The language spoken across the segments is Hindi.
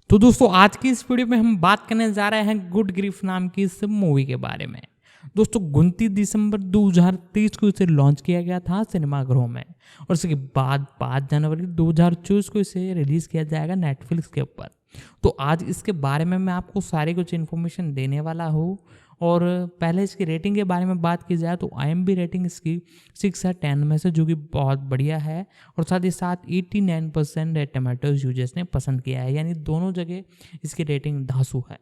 तो दोस्तों आज की इस वीडियो में हम बात करने जा रहे हैं गुड ग्रिफ नाम की इस मूवी के बारे में। दोस्तों 29 दिसंबर 2023 को इसे लॉन्च किया गया था सिनेमाघरों में और उसके बाद 5 जनवरी 2024 को इसे रिलीज़ किया जाएगा नेटफ्लिक्स के ऊपर। तो आज इसके बारे में मैं आपको सारी कुछ इन्फॉर्मेशन देने वाला हूँ। और पहले इसकी रेटिंग के बारे में बात की जाए तो IMDb रेटिंग इसकी 6 है 10 में से, जो कि बहुत बढ़िया है। और साथ ही साथ 89% टमाटोज यूजर्स ने पसंद किया है, यानी दोनों जगह इसकी रेटिंग धांसू है।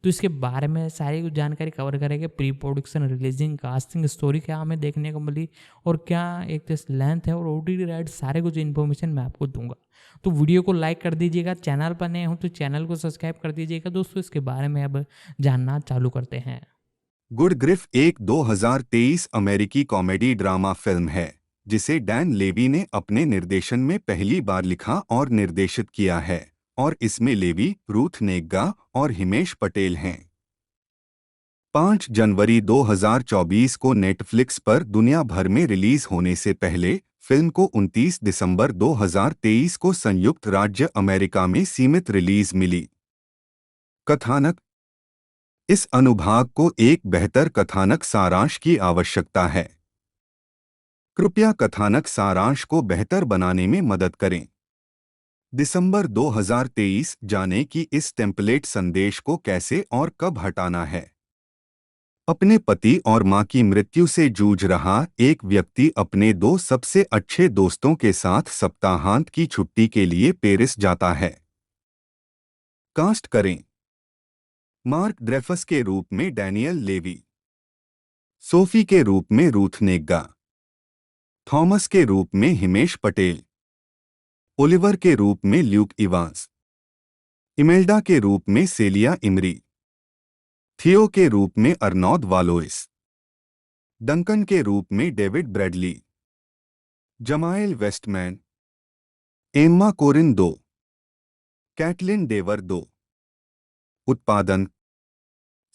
तो इसके बारे में सारी कुछ जानकारी कवर करेंगे। Pre production, releasing, casting, story क्या हमें देखने को मिली और क्या एक जैसे लेंथ है और OTT राइट, सारे कुछ इन्फॉर्मेशन मैं आपको दूंगा। तो वीडियो को लाइक कर दीजिएगा, चैनल पर नए हो तो चैनल को सब्सक्राइब कर दीजिएगा। दोस्तों इसके बारे में अब जानना चालू करते हैं। गुड ग्रिफ एक 2023 अमेरिकी कॉमेडी ड्रामा फिल्म है जिसे डैन लेवी ने अपने निर्देशन में पहली बार लिखा और निर्देशित किया है और इसमें लेवी, रूथ नेग्गा और हिमेश पटेल हैं। 5 जनवरी 2024 को नेटफ्लिक्स पर दुनिया भर में रिलीज होने से पहले फिल्म को 29 दिसंबर 2023 को संयुक्त राज्य अमेरिका में सीमित रिलीज मिली। कथानक। इस अनुभाग को एक बेहतर कथानक सारांश की आवश्यकता है। कृपया कथानक सारांश को बेहतर बनाने में मदद करें। दिसंबर 2023 जाने कि इस टेम्पलेट संदेश को कैसे और कब हटाना है। अपने पति और मां की मृत्यु से जूझ रहा एक व्यक्ति अपने 2 सबसे अच्छे दोस्तों के साथ सप्ताहांत की छुट्टी के लिए पेरिस जाता है। कास्ट करें। मार्क ड्रेफस के रूप में डैनियल लेवी, सोफी के रूप में रूथ नेग्गा, थॉमस के रूप में हिमेश पटेल, ओलिवर के रूप में ल्यूक इवांस, इमेल्डा के रूप में सेलिया इमरी, थियो के रूप में अर्नौद वालोइस, डंकन के रूप में David Bradley, Jamael Westman, Emma Corrin 2, Kaitlyn Dever 2। उत्पादन।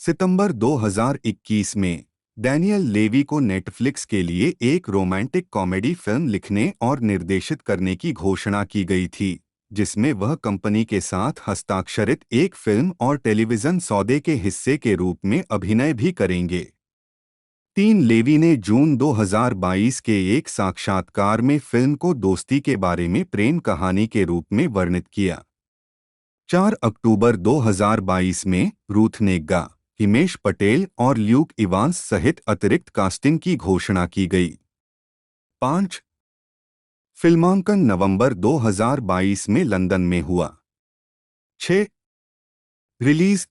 सितंबर 2021 में डैनियल लेवी को नेटफ्लिक्स के लिए एक रोमांटिक कॉमेडी फिल्म लिखने और निर्देशित करने की घोषणा की गई थी, जिसमें वह कंपनी के साथ हस्ताक्षरित एक फिल्म और टेलीविजन सौदे के हिस्से के रूप में अभिनय भी करेंगे। 3 लेवी ने जून 2022 के एक साक्षात्कार में फिल्म को दोस्ती के बारे में प्रेम कहानी के रूप में वर्णित किया। 4 अक्टूबर 2022 में रूथ नेग्गा, हिमेश पटेल और ल्यूक इवांस सहित अतिरिक्त कास्टिंग की घोषणा की गई। 5 फिल्मांकन नवंबर 2022 में लंदन में हुआ। 6 रिलीज।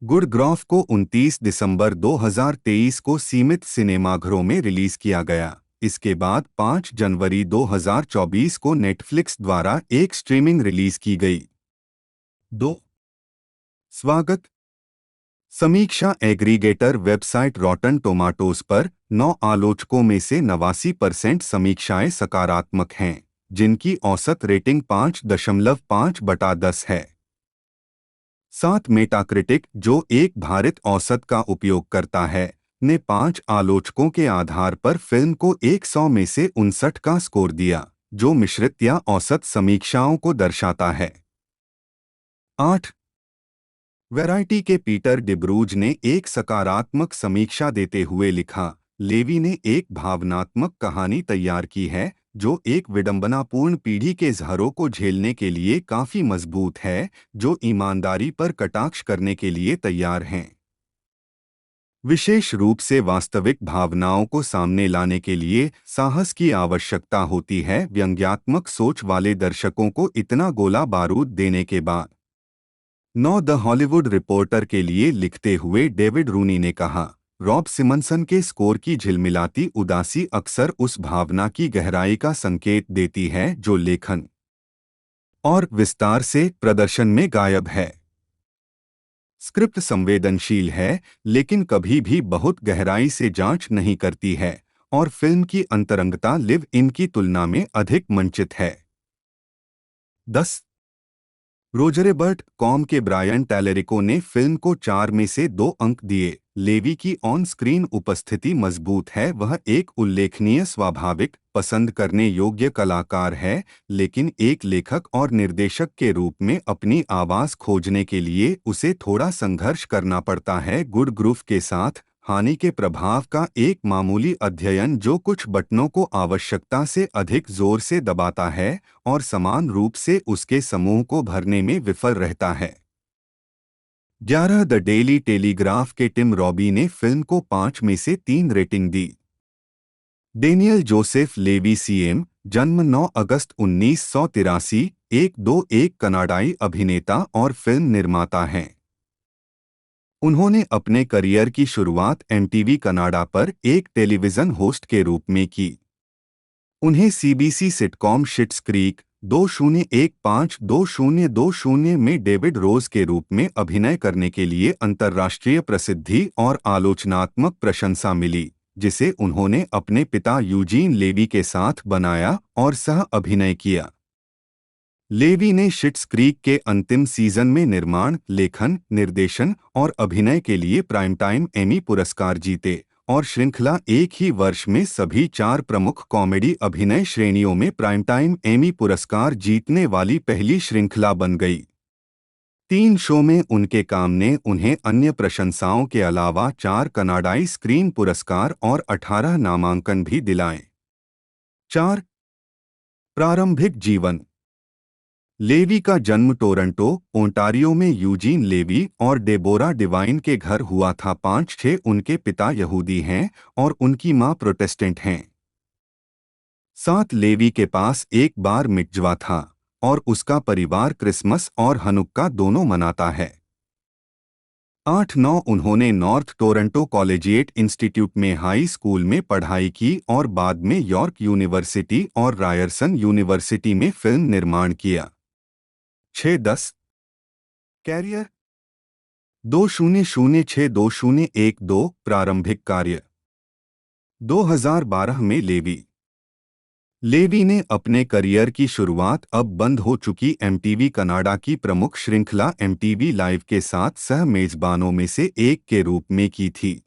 गुड ग्रॉफ को 29 दिसंबर 2023 को सीमित सिनेमाघरों में रिलीज किया गया। इसके बाद 5 जनवरी 2024 को नेटफ्लिक्स द्वारा एक स्ट्रीमिंग रिलीज की गई। 2 स्वागत। समीक्षा एग्रीगेटर वेबसाइट रॉटन टोमाटोज पर 9 आलोचकों में से 89% समीक्षाएं सकारात्मक हैं, जिनकी औसत रेटिंग 5.5/10 है। 7 मेटाक्रिटिक, जो एक भारित औसत का उपयोग करता है, ने 5 आलोचकों के आधार पर फिल्म को 100 में से 59 का स्कोर दिया, जो मिश्रित या औसत समीक्षाओं को दर्शाता है। 8 वैरायटी के पीटर डिब्रूज ने एक सकारात्मक समीक्षा देते हुए लिखा, लेवी ने एक भावनात्मक कहानी तैयार की है जो एक विडंबनापूर्ण पीढ़ी के जहरों को झेलने के लिए काफी मजबूत है, जो ईमानदारी पर कटाक्ष करने के लिए तैयार हैं। विशेष रूप से वास्तविक भावनाओं को सामने लाने के लिए साहस की आवश्यकता होती है। व्यंग्यात्मक सोच वाले दर्शकों को इतना गोला बारूद देने के बाद। 9 द हॉलीवुड रिपोर्टर के लिए लिखते हुए डेविड रूनी ने कहा, रॉब सिमनसन के स्कोर की झिलमिलाती उदासी अक्सर उस भावना की गहराई का संकेत देती है जो लेखन और विस्तार से प्रदर्शन में गायब है। स्क्रिप्ट संवेदनशील है, लेकिन कभी भी बहुत गहराई से जांच नहीं करती है, और फिल्म की अंतरंगता लिव इन की तुलना में अधिक मंचित है। 10 रोजरेबर्ट कॉम के ब्रायन टैलरिको ने फिल्म को 4 में से 2 अंक दिए। लेवी की ऑन स्क्रीन उपस्थिति मजबूत है। वह एक उल्लेखनीय, स्वाभाविक, पसंद करने योग्य कलाकार है, लेकिन एक लेखक और निर्देशक के रूप में अपनी आवाज खोजने के लिए उसे थोड़ा संघर्ष करना पड़ता है। गुड ग्रूव के साथ हानि के प्रभाव का एक मामूली अध्ययन जो कुछ बटनों को आवश्यकता से अधिक जोर से दबाता है और समान रूप से उसके समूह को भरने में विफल रहता है। 11 द डेली टेलीग्राफ के टिम रॉबी ने फिल्म को 5 में से 3 रेटिंग दी। डेनियल जोसेफ लेवी सीएम, जन्म 9 अगस्त 1983, एक कनाडाई अभिनेता और फिल्म निर्माता हैं। उन्होंने अपने करियर की शुरुआत एमटीवी कनाडा पर एक टेलीविजन होस्ट के रूप में की। उन्हें सीबीसी सिटकॉम शिट्स क्रीक 2015-2020 में डेविड रोज के रूप में अभिनय करने के लिए अंतर्राष्ट्रीय प्रसिद्धि और आलोचनात्मक प्रशंसा मिली, जिसे उन्होंने अपने पिता यूजीन लेवी के साथ बनाया और सह अभिनय किया। लेवी ने शिट्स क्रीक के अंतिम सीजन में निर्माण, लेखन, निर्देशन और अभिनय के लिए प्राइमटाइम एमी पुरस्कार जीते और श्रृंखला एक ही वर्ष में सभी 4 प्रमुख कॉमेडी अभिनय श्रेणियों में प्राइमटाइम एमी पुरस्कार जीतने वाली पहली श्रृंखला बन गई। 3 शो में उनके काम ने उन्हें अन्य प्रशंसाओं के अलावा 4 कनाडाई स्क्रीन पुरस्कार और 18 नामांकन भी दिलाए। 4 प्रारंभिक जीवन। लेवी का जन्म टोरंटो, ओंटारियो में यूजीन लेवी और डेबोरा डिवाइन के घर हुआ था। 5-6 उनके पिता यहूदी हैं और उनकी मां प्रोटेस्टेंट हैं। 7 लेवी के पास एक बार मिट्जवा था और उसका परिवार क्रिसमस और हनुक्का दोनों मनाता है। 8-9 उन्होंने नॉर्थ टोरंटो कॉलेजिएट इंस्टीट्यूट में हाई स्कूल में पढ़ाई की और बाद में यॉर्क यूनिवर्सिटी और रायरसन यूनिवर्सिटी में फिल्म निर्माण किया। 6-10 कैरियर। 2006-2012 प्रारंभिक कार्य। 2012 में लेवी ने अपने करियर की शुरुआत अब बंद हो चुकी एमटीवी कनाडा की प्रमुख श्रृंखला एमटीवी लाइव के साथ सह मेजबानों में से एक के रूप में की थी।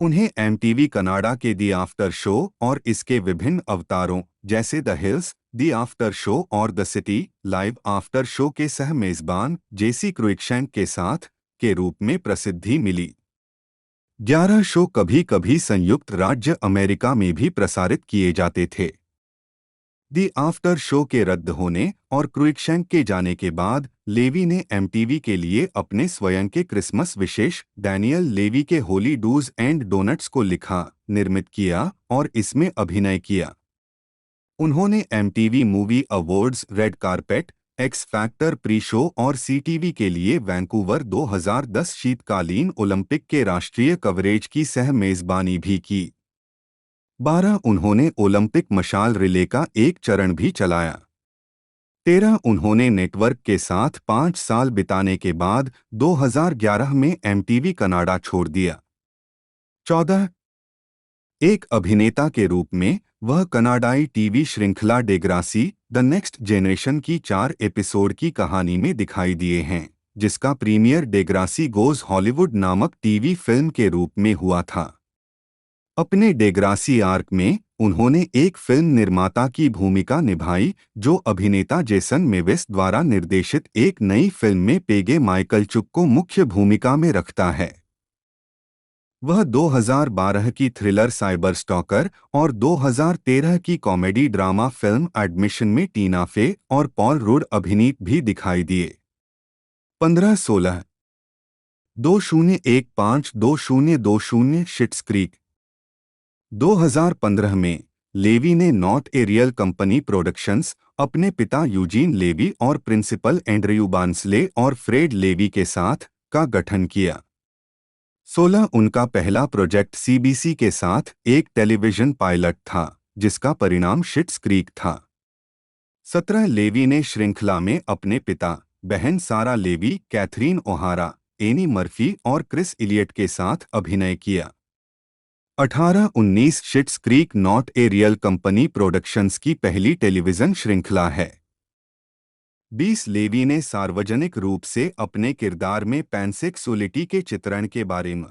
उन्हें एमटीवी कनाडा के दी आफ्टर शो और इसके विभिन्न अवतारों जैसे the hills, the after show और the city live after show के सह मेजबान जेसी क्रुइक्शैंक के साथ के रूप में प्रसिद्धि मिली। 11 शो कभी कभी संयुक्त राज्य अमेरिका में भी प्रसारित किए जाते थे। दी आफ्टर शो के रद्द होने और क्रुइक्शैंक के जाने के बाद लेवी ने एमटीवी के लिए अपने स्वयं के क्रिसमस विशेष डैनियल लेवी के होली डूज एंड डोनट्स को लिखा, निर्मित किया और इसमें अभिनय किया। उन्होंने MTV movie awards, red carpet, x factor pre show और सीटीवी के लिए वैंकूवर 2010 शीतकालीन ओलंपिक के राष्ट्रीय कवरेज की सह मेजबानी भी की। 12 उन्होंने ओलंपिक मशाल रिले का एक चरण भी चलाया। 13 उन्होंने नेटवर्क के साथ 5 साल बिताने के बाद 2011 में एमटीवी कनाडा छोड़ दिया। 14 एक अभिनेता के रूप में वह कनाडाई टीवी श्रृंखला डेग्रासी द नेक्स्ट जेनरेशन की 4 एपिसोड की कहानी में दिखाई दिए हैं, जिसका प्रीमियर डेग्रासी गोज हॉलीवुड नामक टीवी फिल्म के रूप में हुआ था। अपने डेग्रासी आर्क में उन्होंने एक फिल्म निर्माता की भूमिका निभाई जो अभिनेता जेसन मेविस द्वारा निर्देशित एक नई फिल्म में पेगे माइकलचुक को मुख्य भूमिका में रखता है। वह 2012 की थ्रिलर साइबर स्टॉकर और 2013 की कॉमेडी ड्रामा फिल्म एडमिशन में टीना फे और पॉल रुड अभिनीत भी दिखाई दिए। 15-16 2015-2020 शिट्स क्रीक। 2015 में लेवी ने not a Real Company productions अपने पिता यूजीन लेवी और प्रिंसिपल एंड्रयू बांसले और फ्रेड लेवी के साथ का गठन किया। 16 उनका पहला प्रोजेक्ट सीबीसी के साथ एक टेलीविजन पायलट था जिसका परिणाम शिट्स क्रीक था। 17 लेवी ने श्रृंखला में अपने पिता, बहन Sarah Levy, Catherine O'Hara, Annie Murphy और क्रिस इलियट के साथ अभिनय किया। 18-19 Schitt's Creek Not a Real Company Productions की पहली टेलीविजन श्रृंखला है। 20 लेवी ने सार्वजनिक रूप से अपने किरदार में पैनसेक्सुअलिटी के चित्रण के बारे में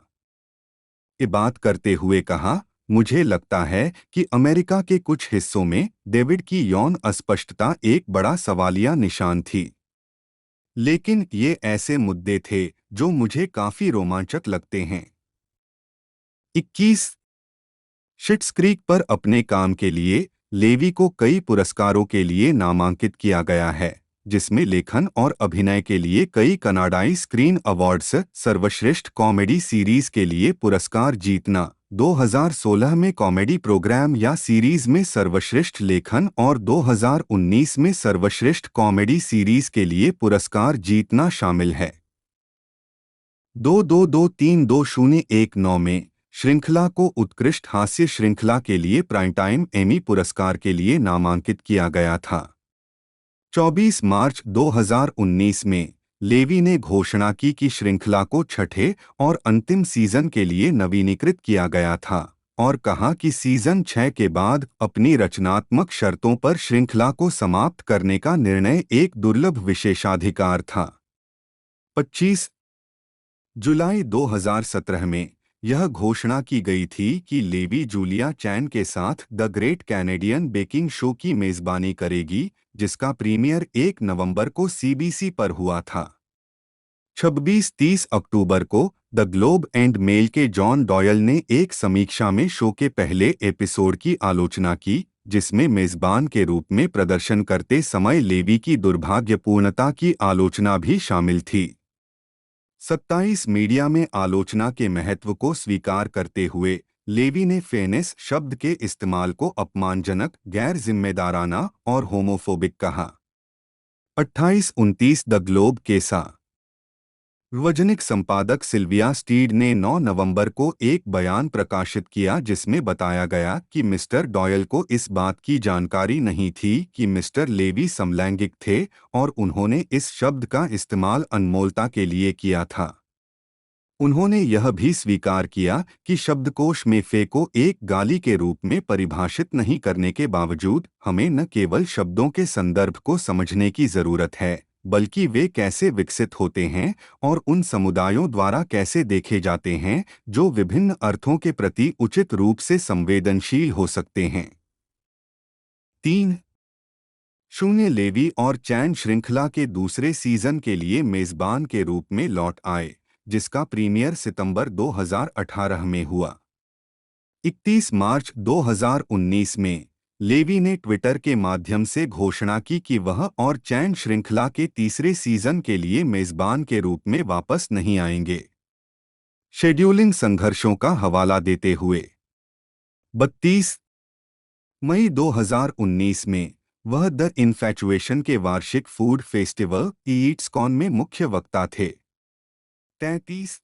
बात करते हुए कहा, मुझे लगता है कि अमेरिका के कुछ हिस्सों में डेविड की यौन अस्पष्टता एक बड़ा सवालिया निशान थी। लेकिन ये ऐसे मुद्दे थे जो मुझे काफी रोमांचक लगते हैं। 21 शिट्स क्रीक पर अपने काम के लिए लेवी को कई पुरस्कारों के लिए नामांकित किया गया है, जिसमें लेखन और अभिनय के लिए कई कनाडाई स्क्रीन अवार्ड्स, सर्वश्रेष्ठ कॉमेडी सीरीज के लिए पुरस्कार जीतना, 2016 में कॉमेडी प्रोग्राम या सीरीज में सर्वश्रेष्ठ लेखन और 2019 में सर्वश्रेष्ठ कॉमेडी सीरीज के लिए पुरस्कार जीतना शामिल है। 2223-2019 में श्रृंखला को उत्कृष्ट हास्य श्रृंखला के लिए प्राइम टाइम एमी पुरस्कार के लिए नामांकित किया गया था। 24 मार्च 2019 में लेवी ने घोषणा की कि श्रृंखला को छठे और अंतिम सीजन के लिए नवीनीकृत किया गया था और कहा कि सीजन 6 के बाद अपनी रचनात्मक शर्तों पर श्रृंखला को समाप्त करने का निर्णय एक दुर्लभ विशेषाधिकार था। 25 जुलाई 2017 में यह घोषणा की गई थी कि लेवी जूलिया चैन के साथ the great Canadian baking show की मेजबानी करेगी, जिसका प्रीमियर 1 नवंबर को सीबीसी पर हुआ था। 26-30 अक्टूबर को द ग्लोब एंड मेल के जॉन डॉयल ने एक समीक्षा में शो के पहले एपिसोड की आलोचना की, जिसमें मेजबान के रूप में प्रदर्शन करते समय लेवी की दुर्भाग्यपूर्णता की आलोचना भी शामिल थी। 27 मीडिया में आलोचना के महत्व को स्वीकार करते हुए लेवी ने फेनेस शब्द के इस्तेमाल को अपमानजनक, गैर जिम्मेदाराना और होमोफोबिक कहा। 28-29 द ग्लोब के सार्वजनिक संपादक सिल्विया स्टीड ने 9 नवंबर को एक बयान प्रकाशित किया जिसमें बताया गया कि मिस्टर डॉयल को इस बात की जानकारी नहीं थी कि मिस्टर लेवी समलैंगिक थे और उन्होंने इस शब्द का इस्तेमाल अनमोलता के लिए किया था। उन्होंने यह भी स्वीकार किया कि शब्दकोश में फे को एक गाली के रूप में परिभाषित नहीं करने के बावजूद हमें न केवल शब्दों के संदर्भ को समझने की जरूरत है, बल्कि वे कैसे विकसित होते हैं और उन समुदायों द्वारा कैसे देखे जाते हैं जो विभिन्न अर्थों के प्रति उचित रूप से संवेदनशील हो सकते हैं। 3 लेवी और चैन श्रृंखला के दूसरे सीजन के लिए मेजबान के रूप में लौट आए, जिसका प्रीमियर सितंबर 2018 में हुआ। 31 मार्च 2019 में लेवी ने ट्विटर के माध्यम से घोषणा की कि वह और चैन श्रृंखला के तीसरे सीजन के लिए मेजबान के रूप में वापस नहीं आएंगे। शेड्यूलिंग संघर्षों का हवाला देते हुए 32 मई 2019 में वह द इन्फैचुएशन के वार्षिक फूड फेस्टिवल ईट्सकॉन में मुख्य वक्ता थे। 33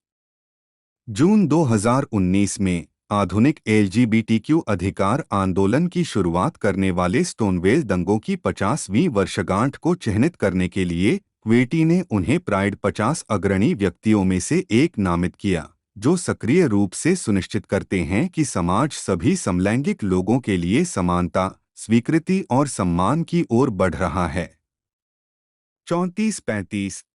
जून 2019 में आधुनिक एलजीबीटीक्यू अधिकार आंदोलन की शुरुआत करने वाले स्टोनवेल दंगों की 50वीं वर्षगांठ को चिह्नित करने के लिए क्वेटी ने उन्हें प्राइड 50 अग्रणी व्यक्तियों में से एक नामित किया, जो सक्रिय रूप से सुनिश्चित करते हैं कि समाज सभी समलैंगिक लोगों के लिए समानता, स्वीकृति और सम्मान की ओर बढ़ रहा है। 34-35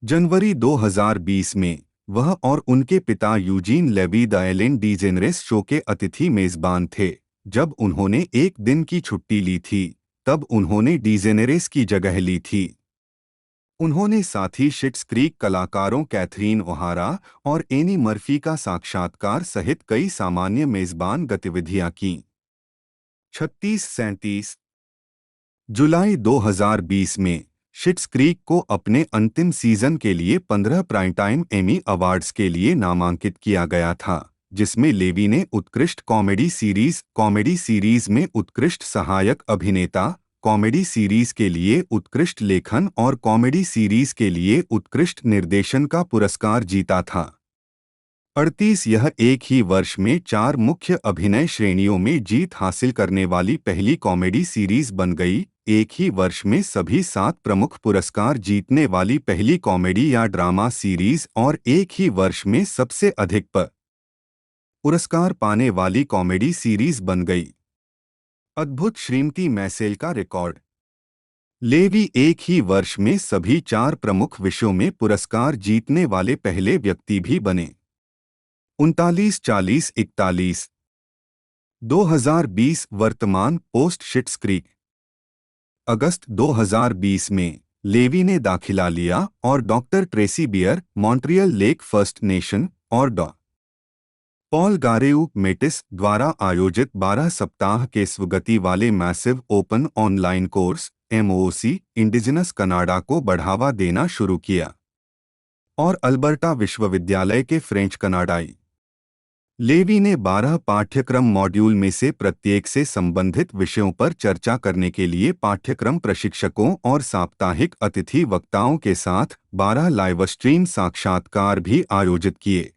जनवरी 2020 में वह और उनके पिता Eugene Levy the Ellen DeGeneres show के अतिथि मेजबान थे। जब उन्होंने एक दिन की छुट्टी ली थी, तब उन्होंने डीजेनेरेस की जगह ली थी। उन्होंने साथी शिट्स क्रीक कलाकारों कैथरीन ओहारा और एनी मर्फी का साक्षात्कार सहित कई सामान्य मेजबान गतिविधियां कीं। 36-37 जुलाई 2020 में शिट्स क्रीक को अपने अंतिम सीजन के लिए 15 प्राइम टाइम एमी अवार्ड्स के लिए नामांकित किया गया था, जिसमें लेवी ने उत्कृष्ट कॉमेडी सीरीज में उत्कृष्ट सहायक अभिनेता, कॉमेडी सीरीज के लिए उत्कृष्ट लेखन और कॉमेडी सीरीज के लिए उत्कृष्ट निर्देशन का पुरस्कार जीता था। 38 यह एक ही वर्ष में 4 मुख्य अभिनय श्रेणियों में जीत हासिल करने वाली पहली कॉमेडी सीरीज बन गई, एक ही वर्ष में सभी 7 प्रमुख पुरस्कार जीतने वाली पहली कॉमेडी या ड्रामा सीरीज और एक ही वर्ष में सबसे अधिक पुरस्कार पाने वाली कॉमेडी सीरीज बन गई। अद्भुत श्रीमती मैसेल का रिकॉर्ड। लेवी एक ही वर्ष में सभी 4 प्रमुख विषयों में पुरस्कार जीतने वाले पहले व्यक्ति भी बने। 39-40-41 2020 वर्तमान पोस्ट शिट्स क्रीक। अगस्त 2020 में लेवी ने दाखिला लिया और doctor Tracy Bear Montreal Lake First Nation और डॉ पॉल गारेउ मेटिस द्वारा आयोजित 12 सप्ताह के स्वगति वाले massive open online course MOC indigenous Canada को बढ़ावा देना शुरू किया और अल्बर्टा विश्वविद्यालय के फ्रेंच कनाडाई लेवी ने 12 पाठ्यक्रम मॉड्यूल में से प्रत्येक से संबंधित विषयों पर चर्चा करने के लिए पाठ्यक्रम प्रशिक्षकों और साप्ताहिक अतिथि वक्ताओं के साथ 12 लाइव स्ट्रीम साक्षात्कार भी आयोजित किए।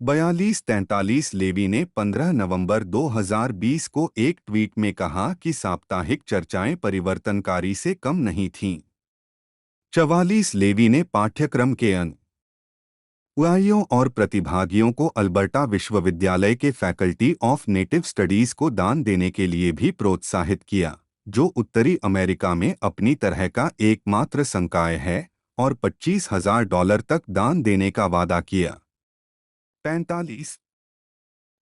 42-43 लेवी ने 15 नवंबर 2020 को एक ट्वीट में कहा कि साप्ताहिक चर्चाएं परिवर्तनकारी से कम नहीं थीं। 44 लेवी ने पाठ्यक्रम के अनुयायियों और प्रतिभागियों को अल्बर्टा विश्वविद्यालय के फैकल्टी ऑफ नेटिव स्टडीज को दान देने के लिए भी प्रोत्साहित किया, जो उत्तरी अमेरिका में अपनी तरह का एकमात्र संकाय है, और $25,000 तक दान देने का वादा किया। 45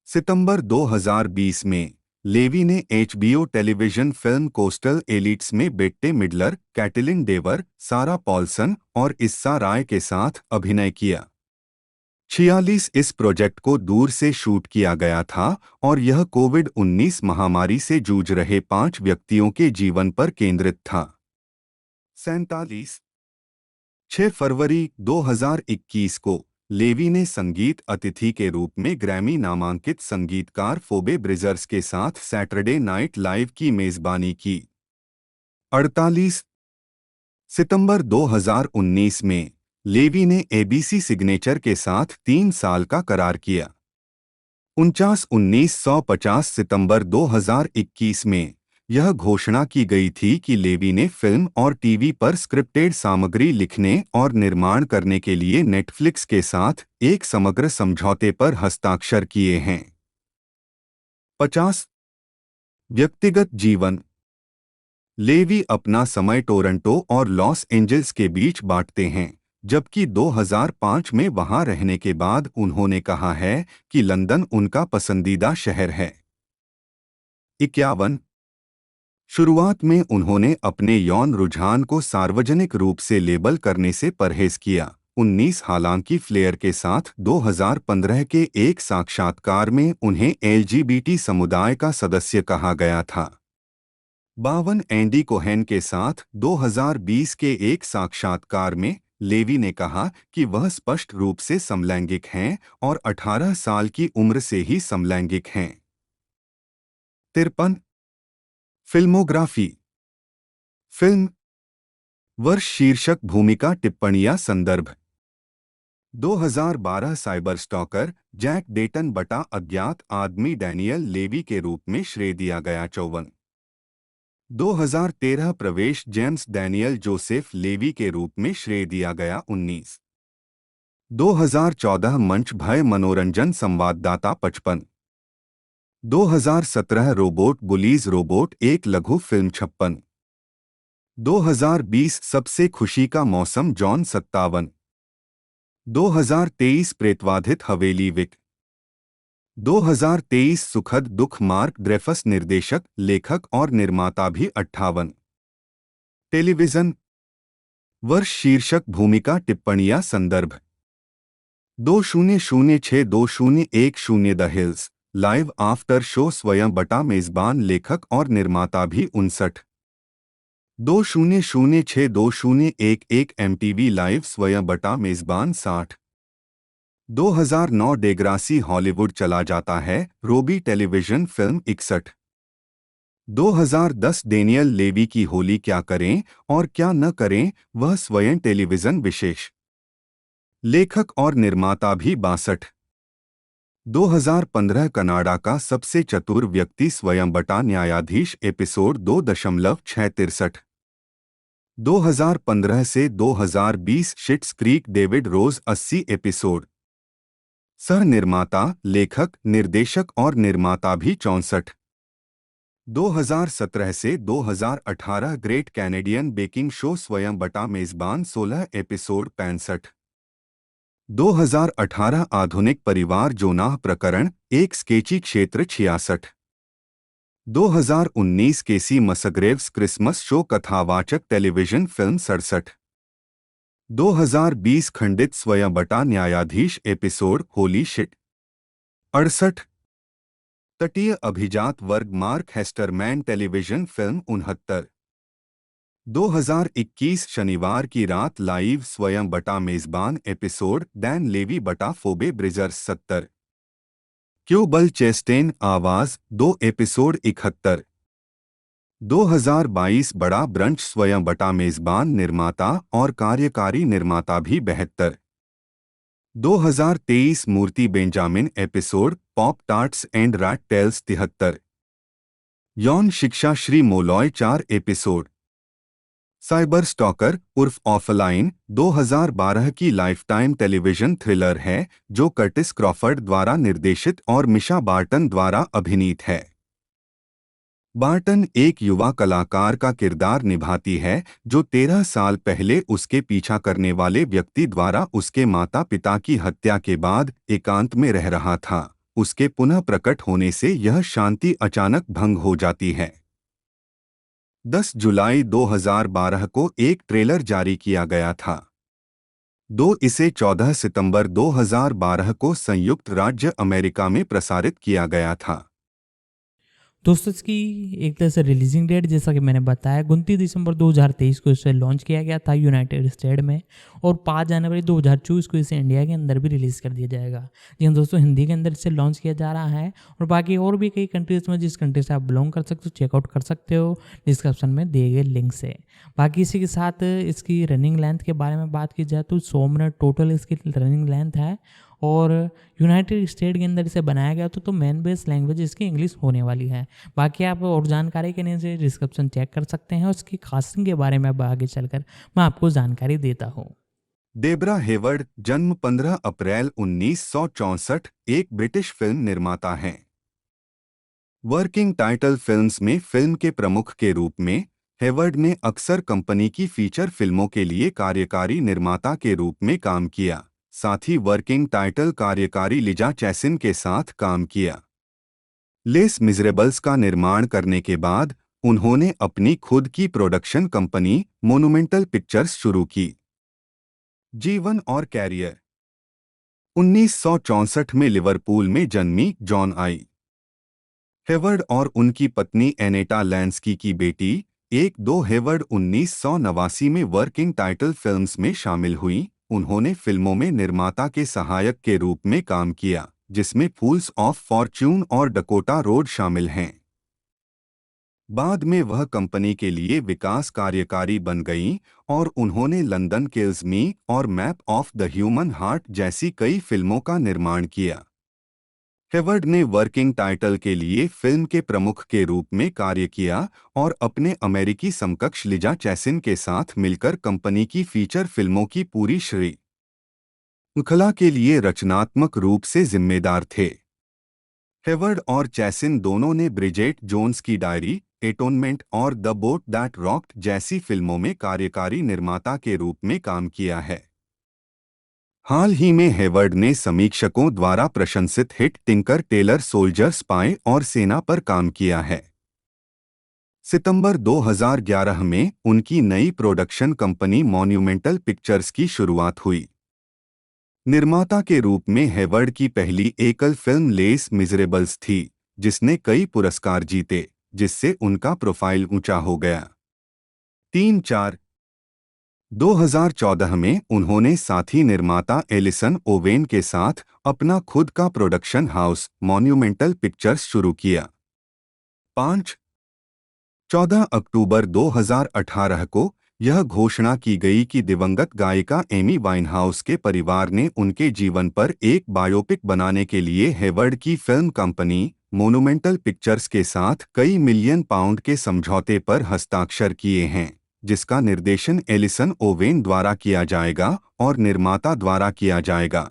सितंबर 2020 में लेवी ने HBO television film coastal elites में बेट्टे मिडलर, कैटलिन डेवर, सारा पॉल्सन और इस्सा राय के साथ अभिनय किया। 46 इस प्रोजेक्ट को दूर से शूट किया गया था और यह कोविड-19 महामारी से जूझ रहे 5 व्यक्तियों के जीवन पर केंद्रित था। 47 6 फरवरी 2021 को लेवी ने संगीत अतिथि के रूप में ग्रैमी नामांकित संगीतकार फोबे ब्रिजर्स के साथ सैटरडे नाइट लाइव की मेजबानी की। 48 सितंबर 2019 में लेवी ने ABC सिग्नेचर के साथ 3 साल का करार किया। 1950 सितंबर 2021 में यह घोषणा की गई थी कि लेवी ने फिल्म और टीवी पर स्क्रिप्टेड सामग्री लिखने और निर्माण करने के लिए नेटफ्लिक्स के साथ एक समग्र समझौते पर हस्ताक्षर किए हैं। 50 व्यक्तिगत जीवन। लेवी अपना समय टोरंटो और लॉस एंजल्स के बीच बांटते हैं, जबकि 2005 में वहां रहने के बाद उन्होंने कहा है कि लंदन उनका पसंदीदा शहर है। 51 शुरुआत में उन्होंने अपने यौन रुझान को सार्वजनिक रूप से लेबल करने से परहेज किया। 19 हालांकि फ्लेयर के साथ 2015 के एक साक्षात्कार में उन्हें LGBT समुदाय का सदस्य कहा गया था। 52 एंडी कोहेन के साथ 2020 के एक साक्षात्कार में लेवी ने कहा कि वह स्पष्ट रूप से समलैंगिक हैं और 18 साल की उम्र से ही समलैंगिक हैं। 53 फिल्मोग्राफी। फिल्म वर्ष शीर्षक भूमिका टिप्पणियां संदर्भ 2012 साइबर स्टॉकर जैक डेटन बटा अज्ञात आदमी डैनियल लेवी के रूप में श्रेय दिया गया। 54 2013 प्रवेश जेम्स डैनियल जोसेफ लेवी के रूप में श्रेय दिया गया। 19 2014 मंच भय मनोरंजन संवाददाता। 55 2017 रोबोट बुलीज रोबोट एक लघु फिल्म। 56 2020 सबसे खुशी का मौसम जॉन। 57 2023 प्रेतवाधित हवेली विक। 2023 सुखद दुख मार्क ड्रेफस निर्देशक, लेखक और निर्माता भी। 58 टेलीविजन वर्ष शीर्षक भूमिका टिप्पणियां संदर्भ 2006-2010 the hills live after show स्वयं बटा मेजबान लेखक और निर्माता भी। 59 2006-2011 MTV लाइव स्वयं बटा मेजबान। 60 2009 डेग्रासी हॉलीवुड चला जाता है रोबी टेलीविजन फिल्म। 61 2010 डेनियल लेवी की होली क्या करें और क्या न करें वह स्वयं टेलीविजन विशेष लेखक और निर्माता भी। 62 2015 कनाडा का सबसे चतुर व्यक्ति स्वयं बटा न्यायाधीश एपिसोड 2.663 2015 से 2020 Schitt's Creek David Rose 80 episode सह निर्माता, लेखक, निर्देशक और निर्माता भी। 64 2017 से 2018 ग्रेट कैनेडियन बेकिंग शो स्वयं बटा मेजबान 16 एपिसोड 65। 2018 आधुनिक परिवार जोनाह प्रकरण एक स्केची क्षेत्र 66। 2019 केसी मसग्रेव्स क्रिसमस शो कथावाचक टेलीविजन फिल्म 67। 2020 खंडित स्वयं बटा न्यायाधीश एपिसोड होली शिट 68। तटीय अभिजात वर्ग मार्क हेस्टरमैन टेलीविजन फिल्म 69। 2021 शनिवार की रात लाइव स्वयं बटा मेजबान एपिसोड डैन लेवी बटा फोबे ब्रिजर्स 70। क्यूबल चेस्टेन आवाज 2 एपिसोड 71। 2022 बड़ा ब्रंच स्वयं बटा मेजबान निर्माता और कार्यकारी निर्माता भी 72। 2023 मूर्ति Benjamin episode Pop Tarts and rat tails 73। यौन शिक्षा Shri Molloy 4 episode. Cyberstalker उर्फ ऑफलाइन 2012 की लाइफटाइम टेलीविजन थ्रिलर है जो कर्टिस क्रॉफर्ड द्वारा निर्देशित और मिशा बार्टन द्वारा अभिनीत है। बार्टन एक युवा कलाकार का किरदार निभाती है जो 13 साल पहले उसके पीछा करने वाले व्यक्ति द्वारा उसके माता पिता की हत्या के बाद एकांत में रह रहा था। उसके पुनः प्रकट होने से यह शांति अचानक भंग हो जाती है। 10 जुलाई 2012 को एक ट्रेलर जारी किया गया था। इसे 14 सितंबर 2012 को संयुक्त राज्य अमेरिका में प्रसारित किया गया था। दोस्तों इसकी एक तरह से रिलीजिंग डेट जैसा कि मैंने बताया 29 दिसंबर 2023 को इसे लॉन्च किया गया था यूनाइटेड स्टेट में, और 5 जनवरी 2024 को इसे इंडिया के अंदर भी रिलीज़ कर दिया जाएगा। जी हाँ दोस्तों, हिंदी के अंदर इसे लॉन्च किया जा रहा है, और बाकी और भी कई कंट्रीज़ में जिस कंट्री से आप बिलोंग कर सकते हो चेकआउट कर सकते हो डिस्क्रिप्शन में दिए गए लिंक से। बाकी इसी के साथ इसकी रनिंग लेंथ के बारे में बात की जाए तो 100 मिनट टोटल इसकी रनिंग लेंथ है, और यूनाइटेड स्टेट के अंदर इसे बनाया गया तो मेन बेस लैंग्वेज इसकी इंग्लिश होने वाली है। बाकी आप और जानकारी के लिए से डिस्क्रिप्शन चेक कर सकते हैं, और उसकी कास्टिंग के बारे में अब आगे चलकर मैं आपको जानकारी देता हूँ। डेब्रा हेवर्ड जन्म 15 अप्रैल 1964 एक ब्रिटिश फिल्म निर्माता हैं। वर्किंग टाइटल फिल्म्स में फिल्म के प्रमुख के रूप में हेवर्ड ने अक्सर कंपनी की फीचर फिल्मों के लिए कार्यकारी निर्माता के रूप में काम किया। साथ ही वर्किंग टाइटल कार्यकारी लिजा चैसिन के साथ काम किया। लेस मिजरेबल्स का निर्माण करने के बाद उन्होंने अपनी खुद की प्रोडक्शन कंपनी मोनुमेंटल पिक्चर्स शुरू की। जीवन और कैरियर 1964 में लिवरपूल में जन्मी जॉन आई हेवर्ड और उनकी पत्नी एनेटा लैंस्की की बेटी 1-2 हेवर्ड 1989 में वर्किंग टाइटल फिल्म्स में शामिल हुई। उन्होंने फिल्मों में निर्माता के सहायक के रूप में काम किया, जिसमें फूल्स ऑफ फॉर्च्यून और डकोटा रोड शामिल हैं। बाद में वह कंपनी के लिए विकास कार्यकारी बन गईं और उन्होंने लंदन किल्स मी और map of the human heart जैसी कई फिल्मों का निर्माण किया। हेवर्ड ने वर्किंग टाइटल के लिए फिल्म के प्रमुख के रूप में कार्य किया और अपने अमेरिकी समकक्ष लिजा चैसिन के साथ मिलकर कंपनी की फीचर फिल्मों की पूरी श्रृंखला के लिए रचनात्मक रूप से जिम्मेदार थे। हेवर्ड और चैसिन दोनों ने ब्रिजेट जोन्स की डायरी, एटोनमेंट और द बोट दैट रॉक्ड जैसी फिल्मों में कार्यकारी निर्माता के रूप में काम किया है। हाल ही में हेवर्ड ने समीक्षकों द्वारा प्रशंसित hit Tinker Tailor Soldier Spy और सेना पर काम किया है। सितंबर 2011 में उनकी नई प्रोडक्शन कंपनी मॉन्यूमेंटल पिक्चर्स की शुरुआत हुई। निर्माता के रूप में हेवर्ड की पहली एकल फिल्म लेस मिजरेबल्स थी, जिसने कई पुरस्कार जीते, जिससे उनका प्रोफाइल ऊंचा हो गया। 2014 में उन्होंने साथी निर्माता एलिसन ओवेन के साथ अपना खुद का प्रोडक्शन हाउस मॉन्यूमेंटल पिक्चर्स शुरू किया। 14 अक्टूबर 2018 को यह घोषणा की गई कि दिवंगत गायिका एमी वाइनहाउस के परिवार ने उनके जीवन पर एक बायोपिक बनाने के लिए हेवर्ड की फिल्म कंपनी मोनुमेंटल पिक्चर्स के साथ कई मिलियन पाउंड के समझौते पर हस्ताक्षर किए हैं, जिसका निर्देशन एलिसन ओवेन द्वारा किया जाएगा और निर्माता द्वारा किया जाएगा।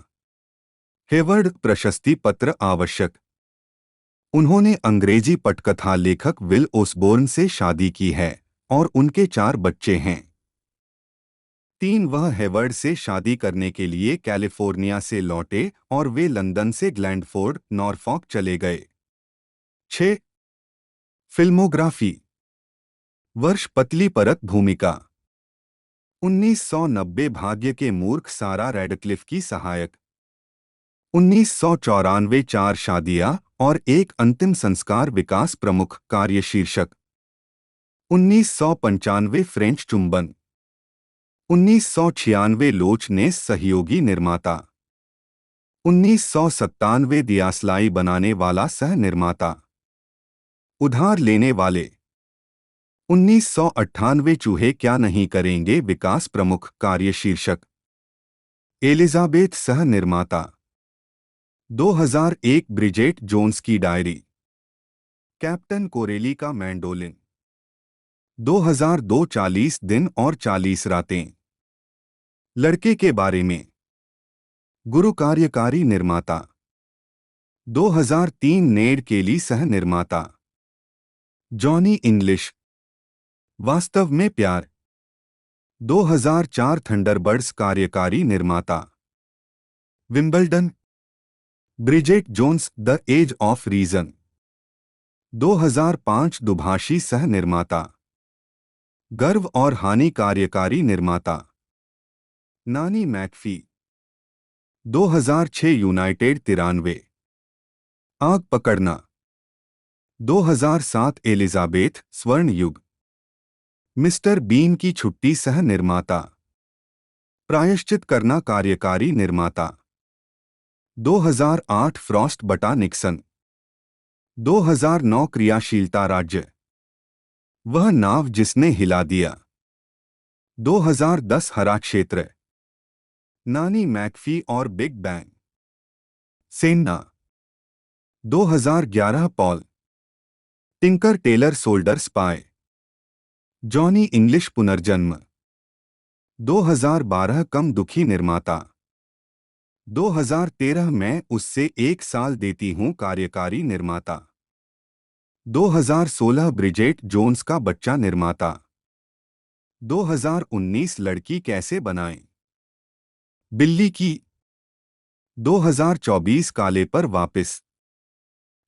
हेवर्ड प्रशस्ति पत्र आवश्यक उन्होंने अंग्रेजी पटकथा लेखक विल ओसबोर्न से शादी की है और उनके 4 बच्चे हैं। 3 वह हेवर्ड से शादी करने के लिए कैलिफोर्निया से लौटे और वे लंदन से ग्लैंडफोर्ड, नॉरफॉक चले गए। 6 फिल्मोग्राफी। वर्ष पतली परत भूमिका 1990 भाग्य के मूर्ख सारा रेडक्लिफ की सहायक 1994 4 शादियां और एक अंतिम संस्कार विकास प्रमुख कार्य शीर्षक 1995 फ्रेंच चुंबन 1996 लोच ने सहयोगी निर्माता 1997 दियासलाई बनाने वाला सह निर्माता उधार लेने वाले 1998 चूहे क्या नहीं करेंगे विकास प्रमुख कार्य शीर्षक एलिजाबेथ सह निर्माता 2001 ब्रिजेट जोन्स की डायरी कैप्टन कोरेली का मैंडोलिन 2002 40 दिन और 40 रातें लड़के के बारे में गुरु कार्यकारी निर्माता 2003 नेड केली सह निर्माता जॉनी इंग्लिश वास्तव में प्यार 2004 थंडरबर्ड्स कार्यकारी निर्माता Wimbledon Bridget Jones The as of Reason 2005 दुभाषी सह निर्माता गर्व और हानि कार्यकारी निर्माता नानी मैकफी 2006 यूनाइटेड 93 आग पकड़ना 2007 एलिजाबेथ स्वर्ण युग मिस्टर बीन की छुट्टी सह निर्माता प्रायश्चित करना कार्यकारी निर्माता 2008 फ्रॉस्ट बटा निक्सन 2009 क्रियाशीलता राज्य वह नाव जिसने हिला दिया 2010 हरा क्षेत्र नानी मैकफी और बिग बैंग सेना 2011 Paul Tinker Tailor Soldier Spy Johnny English पुनर्जन्म 2012 कम दुखी निर्माता 2013 मैं उससे 1 साल देती हूं कार्यकारी निर्माता 2016 ब्रिजेट जोन्स का बच्चा निर्माता 2019 लड़की कैसे बनाएं बिल्ली की 2024 काले पर वापस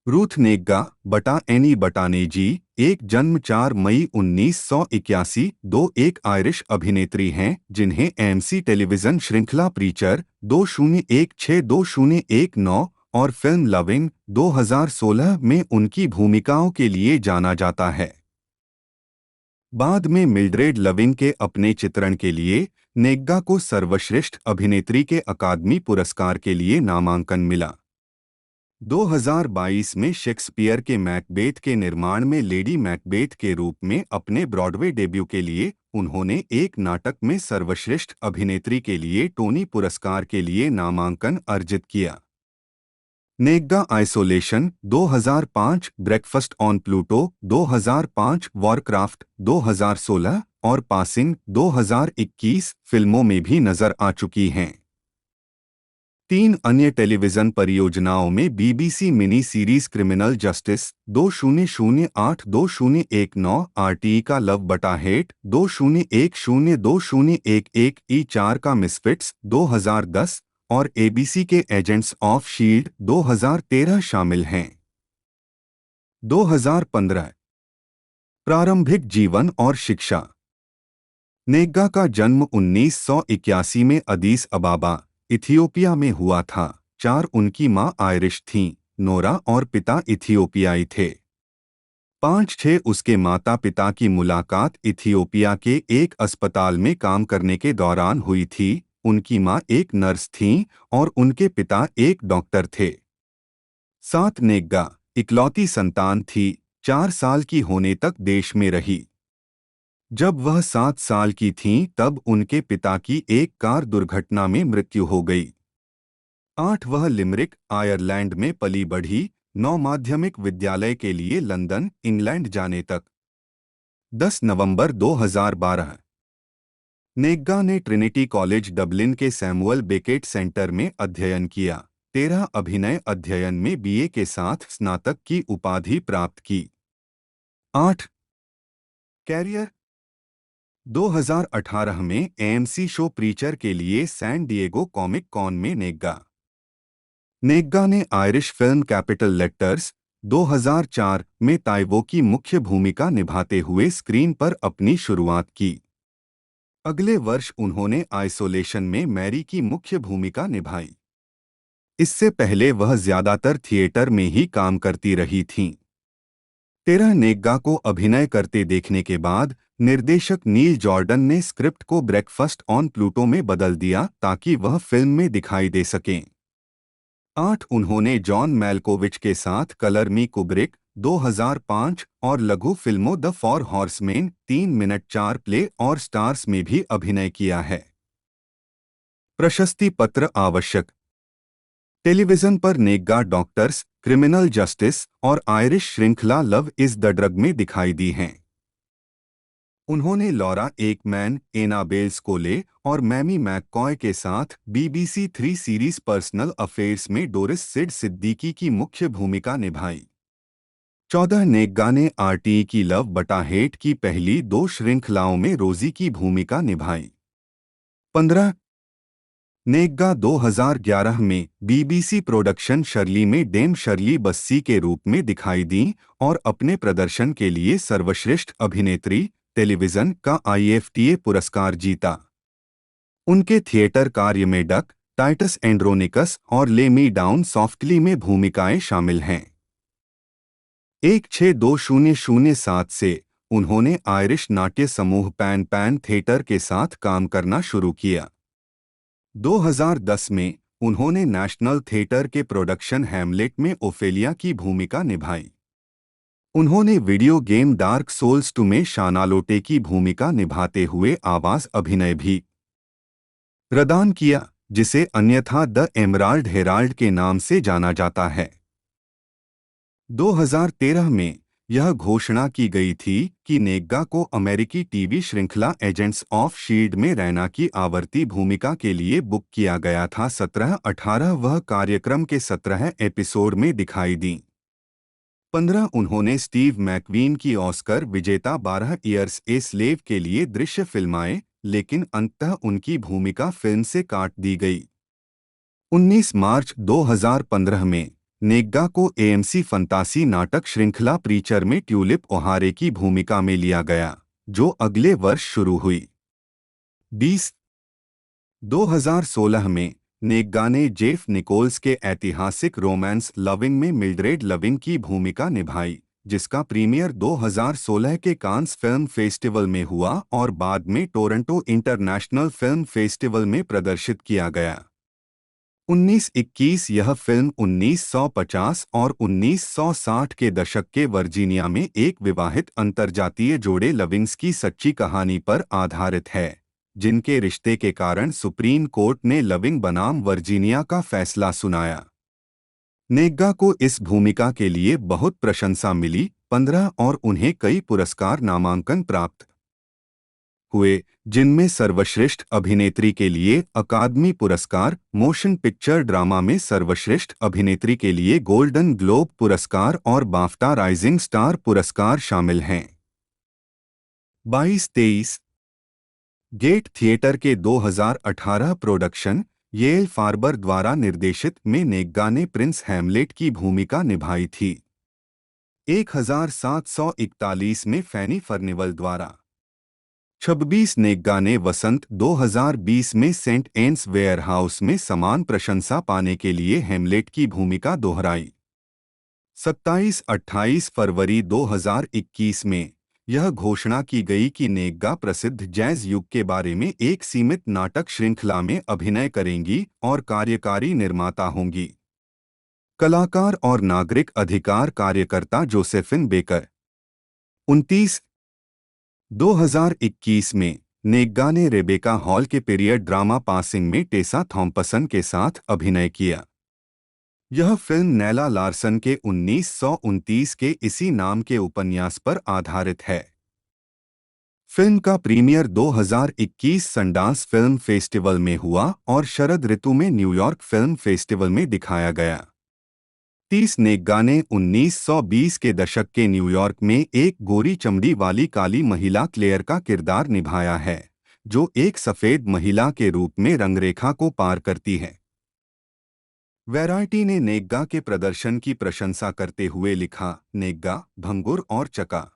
रूथ नेग्गा बटा एनी बटानेजी एक जन्म 4 मई 1981 दो एक आयरिश अभिनेत्री हैं जिन्हें एएमसी टेलीविजन श्रृंखला प्रीचर 2016-2019 और फिल्म लविंग 2016 में उनकी भूमिकाओं के लिए जाना जाता है। बाद में मिल्ड्रेड लविंग के अपने चित्रण के लिए नेग्गा को सर्वश्रेष्ठ अभिनेत्री के अकादमी पुरस्कार के लिए नामांकन मिला। 2022 में शेक्सपियर के मैकबेथ के निर्माण में लेडी मैकबेथ के रूप में अपने ब्रॉडवे डेब्यू के लिए उन्होंने एक नाटक में सर्वश्रेष्ठ अभिनेत्री के लिए टोनी पुरस्कार के लिए नामांकन अर्जित किया। Negga isolation 2005, breakfast on Pluto 2005, Warcraft 2016 और पासिंग 2021 फिल्मों में भी नजर आ चुकी हैं। 3 अन्य टेलीविजन परियोजनाओं में BBC mini series criminal justice 2008-2019 RTE का लव बटा हेट 2010-2011 ई4 का मिसफिट्स 2010 और एबीसी के एजेंट्स ऑफ शील्ड 2013 शामिल हैं। 2015 प्रारंभिक जीवन और शिक्षा। नेग्गा का जन्म 1981 में अदीस अबाबा इथियोपिया में हुआ था। 4 उनकी मां आयरिश थीं, नोरा, और पिता इथियोपियाई थे। 5-6 उसके माता पिता की मुलाकात इथियोपिया के एक अस्पताल में काम करने के दौरान हुई थी। उनकी मां एक नर्स थीं और उनके पिता एक डॉक्टर थे। 7 नेग्गा इकलौती संतान थी, 4 साल की होने तक देश में रही। जब वह 7 साल की थीं तब उनके पिता की एक कार दुर्घटना में मृत्यु हो गई। 8 वह लिमरिक, आयरलैंड में पली बढ़ी, 9 माध्यमिक विद्यालय के लिए लंदन, इंग्लैंड जाने तक। 10 नवंबर 2012 नेग्गा ने ट्रिनिटी कॉलेज डबलिन के सैमुअल बेकेट सेंटर में अध्ययन किया। 2013 अभिनय अध्ययन में बीए के साथ स्नातक की उपाधि प्राप्त की। 8 कैरियर 2018 में एएमसी शो प्रीचर के लिए सैन डिएगो कॉमिक कॉन में नेग्गा ने आयरिश फिल्म कैपिटल लेटर्स 2004 में ताइवो की मुख्य भूमिका निभाते हुए स्क्रीन पर अपनी शुरुआत की। अगले वर्ष उन्होंने आइसोलेशन में मैरी की मुख्य भूमिका निभाई। इससे पहले वह ज्यादातर थिएटर में ही काम करती रही थीं। 13 नेग्गा को अभिनय करते देखने के बाद निर्देशक नील जॉर्डन ने स्क्रिप्ट को ब्रेकफास्ट ऑन प्लूटो में बदल दिया ताकि वह फिल्म में दिखाई दे सकें। 8 उन्होंने जॉन मैल्कोविच के साथ कलर मी कुब्रिक 2005 और लघु फिल्मों द फॉर हॉर्समेन 3 मिनट 4 प्ले और स्टार्स में भी अभिनय किया है। प्रशस्ति पत्र आवश्यक। टेलीविजन पर नेग्गा डॉक्टर्स, क्रिमिनल जस्टिस और आयरिश श्रृंखला लव इज द ड्रग में दिखाई दी हैं। उन्होंने लॉरा एकमैन, एनाबेल स्कोले और मैमी मैककॉय के साथ BBC 3 सीरीज पर्सनल अफेयर्स में डोरिस सिड सिद्दीकी की मुख्य भूमिका निभाई। 14 नेग्गा ने RTE की लव बटा हेट की पहली 2 श्रृंखलाओं में रोजी की भूमिका निभाई। 15 नेग्गा 2011 में BBC प्रोडक्शन शर्ली में डेम शर्ली बस्सी के रूप में दिखाई दी और अपने प्रदर्शन के लिए सर्वश्रेष्ठ अभिनेत्री टेलीविजन का IFTA पुरस्कार जीता। उनके थिएटर कार्य में डक, टाइटस एंड्रोनिकस और ले मी डाउन सॉफ्टली में भूमिकाएं शामिल हैं। 162007 से उन्होंने आयरिश नाट्य समूह पैन पैन थिएटर के साथ काम करना शुरू किया। 2010 में उन्होंने नेशनल थिएटर के प्रोडक्शन हैमलेट में ओफेलिया की भूमिका निभाई। उन्होंने वीडियो गेम डार्क सोल्स 2 में शानालोटे की भूमिका निभाते हुए आवाज अभिनय भी प्रदान किया, जिसे अन्यथा द एमराल्ड हेराल्ड के नाम से जाना जाता है। 2013 में यह घोषणा की गई थी कि नेग्गा को अमेरिकी टीवी श्रृंखला एजेंट्स ऑफ शील्ड में रैना की आवर्ती भूमिका के लिए बुक किया गया था। 17-18 वह कार्यक्रम के 17 एपिसोड में दिखाई दी। 15 उन्होंने स्टीव मैकवीन की ऑस्कर विजेता 12 इयर्स ए स्लेव के लिए दृश्य फिल्माए, लेकिन अंततः उनकी भूमिका फिल्म से काट दी गई। 19 मार्च 2015 में नेग्गा को AMC फंतासी नाटक श्रृंखला प्रीचर में ट्यूलिप ओहारे की भूमिका में लिया गया, जो अगले वर्ष शुरू हुई। 2016 में नेग्गा ने जेफ निकोल्स के ऐतिहासिक रोमांस लविंग में मिल्ड्रेड लविंग की भूमिका निभाई, जिसका प्रीमियर 2016 के कांस फिल्म फेस्टिवल में हुआ और बाद में टोरंटो इंटरनेशनल फिल्म फेस्टिवल में प्रदर्शित किया गया। 1921 यह फिल्म 1950 और 1960 के दशक के वर्जीनिया में एक विवाहित अंतर्जातीय जोड़े लविंग्स की सच्ची कहानी पर आधारित है, जिनके रिश्ते के कारण सुप्रीम कोर्ट ने लविंग बनाम वर्जीनिया का फैसला सुनाया। नेग्गा को इस भूमिका के लिए बहुत प्रशंसा मिली, 15 और उन्हें कई पुरस्कार नामांकन प्राप्त हुए, जिनमें सर्वश्रेष्ठ अभिनेत्री के लिए अकादमी पुरस्कार, मोशन पिक्चर ड्रामा में सर्वश्रेष्ठ अभिनेत्री के लिए गोल्डन ग्लोब पुरस्कार और बाफ्टा राइजिंग स्टार पुरस्कार शामिल हैं। 22-23 गेट थिएटर के 2018 प्रोडक्शन येल फार्बर द्वारा निर्देशित में नेग्गा ने प्रिंस हैमलेट की भूमिका निभाई थी। 1741 में फैनी फर्निवल द्वारा 26 नेग्गा ने वसंत 2020 में सेंट एन्स वेयरहाउस में समान प्रशंसा पाने के लिए हैमलेट की भूमिका दोहराई। 27-28 फरवरी 2021 में यह घोषणा की गई कि नेग्गा प्रसिद्ध जैज युग के बारे में एक सीमित नाटक श्रृंखला में अभिनय करेंगी और कार्यकारी निर्माता होंगी। कलाकार और नागरिक अधिकार कार्यकर्ता जोसेफिन बेकर 29 2021 में नेग्गा ने रेबेका हॉल के पीरियड ड्रामा पासिंग में टेसा थॉम्पसन के साथ अभिनय किया। यह फिल्म नैला लार्सन के 1929 के इसी नाम के उपन्यास पर आधारित है। फिल्म का प्रीमियर 2021 सनडांस फिल्म फेस्टिवल में हुआ और शरद ऋतु में न्यूयॉर्क फिल्म फेस्टिवल में दिखाया गया। 30 नेग्गा ने 1920 के दशक के न्यूयॉर्क में एक गोरी चमड़ी वाली काली महिला क्लेयर का किरदार निभाया है, जो एक सफेद महिला के रूप में रंगरेखा को पार करती है। वैरायटी ने नेग्गा के प्रदर्शन की प्रशंसा करते हुए लिखा, नेग्गा, भंगुर और चका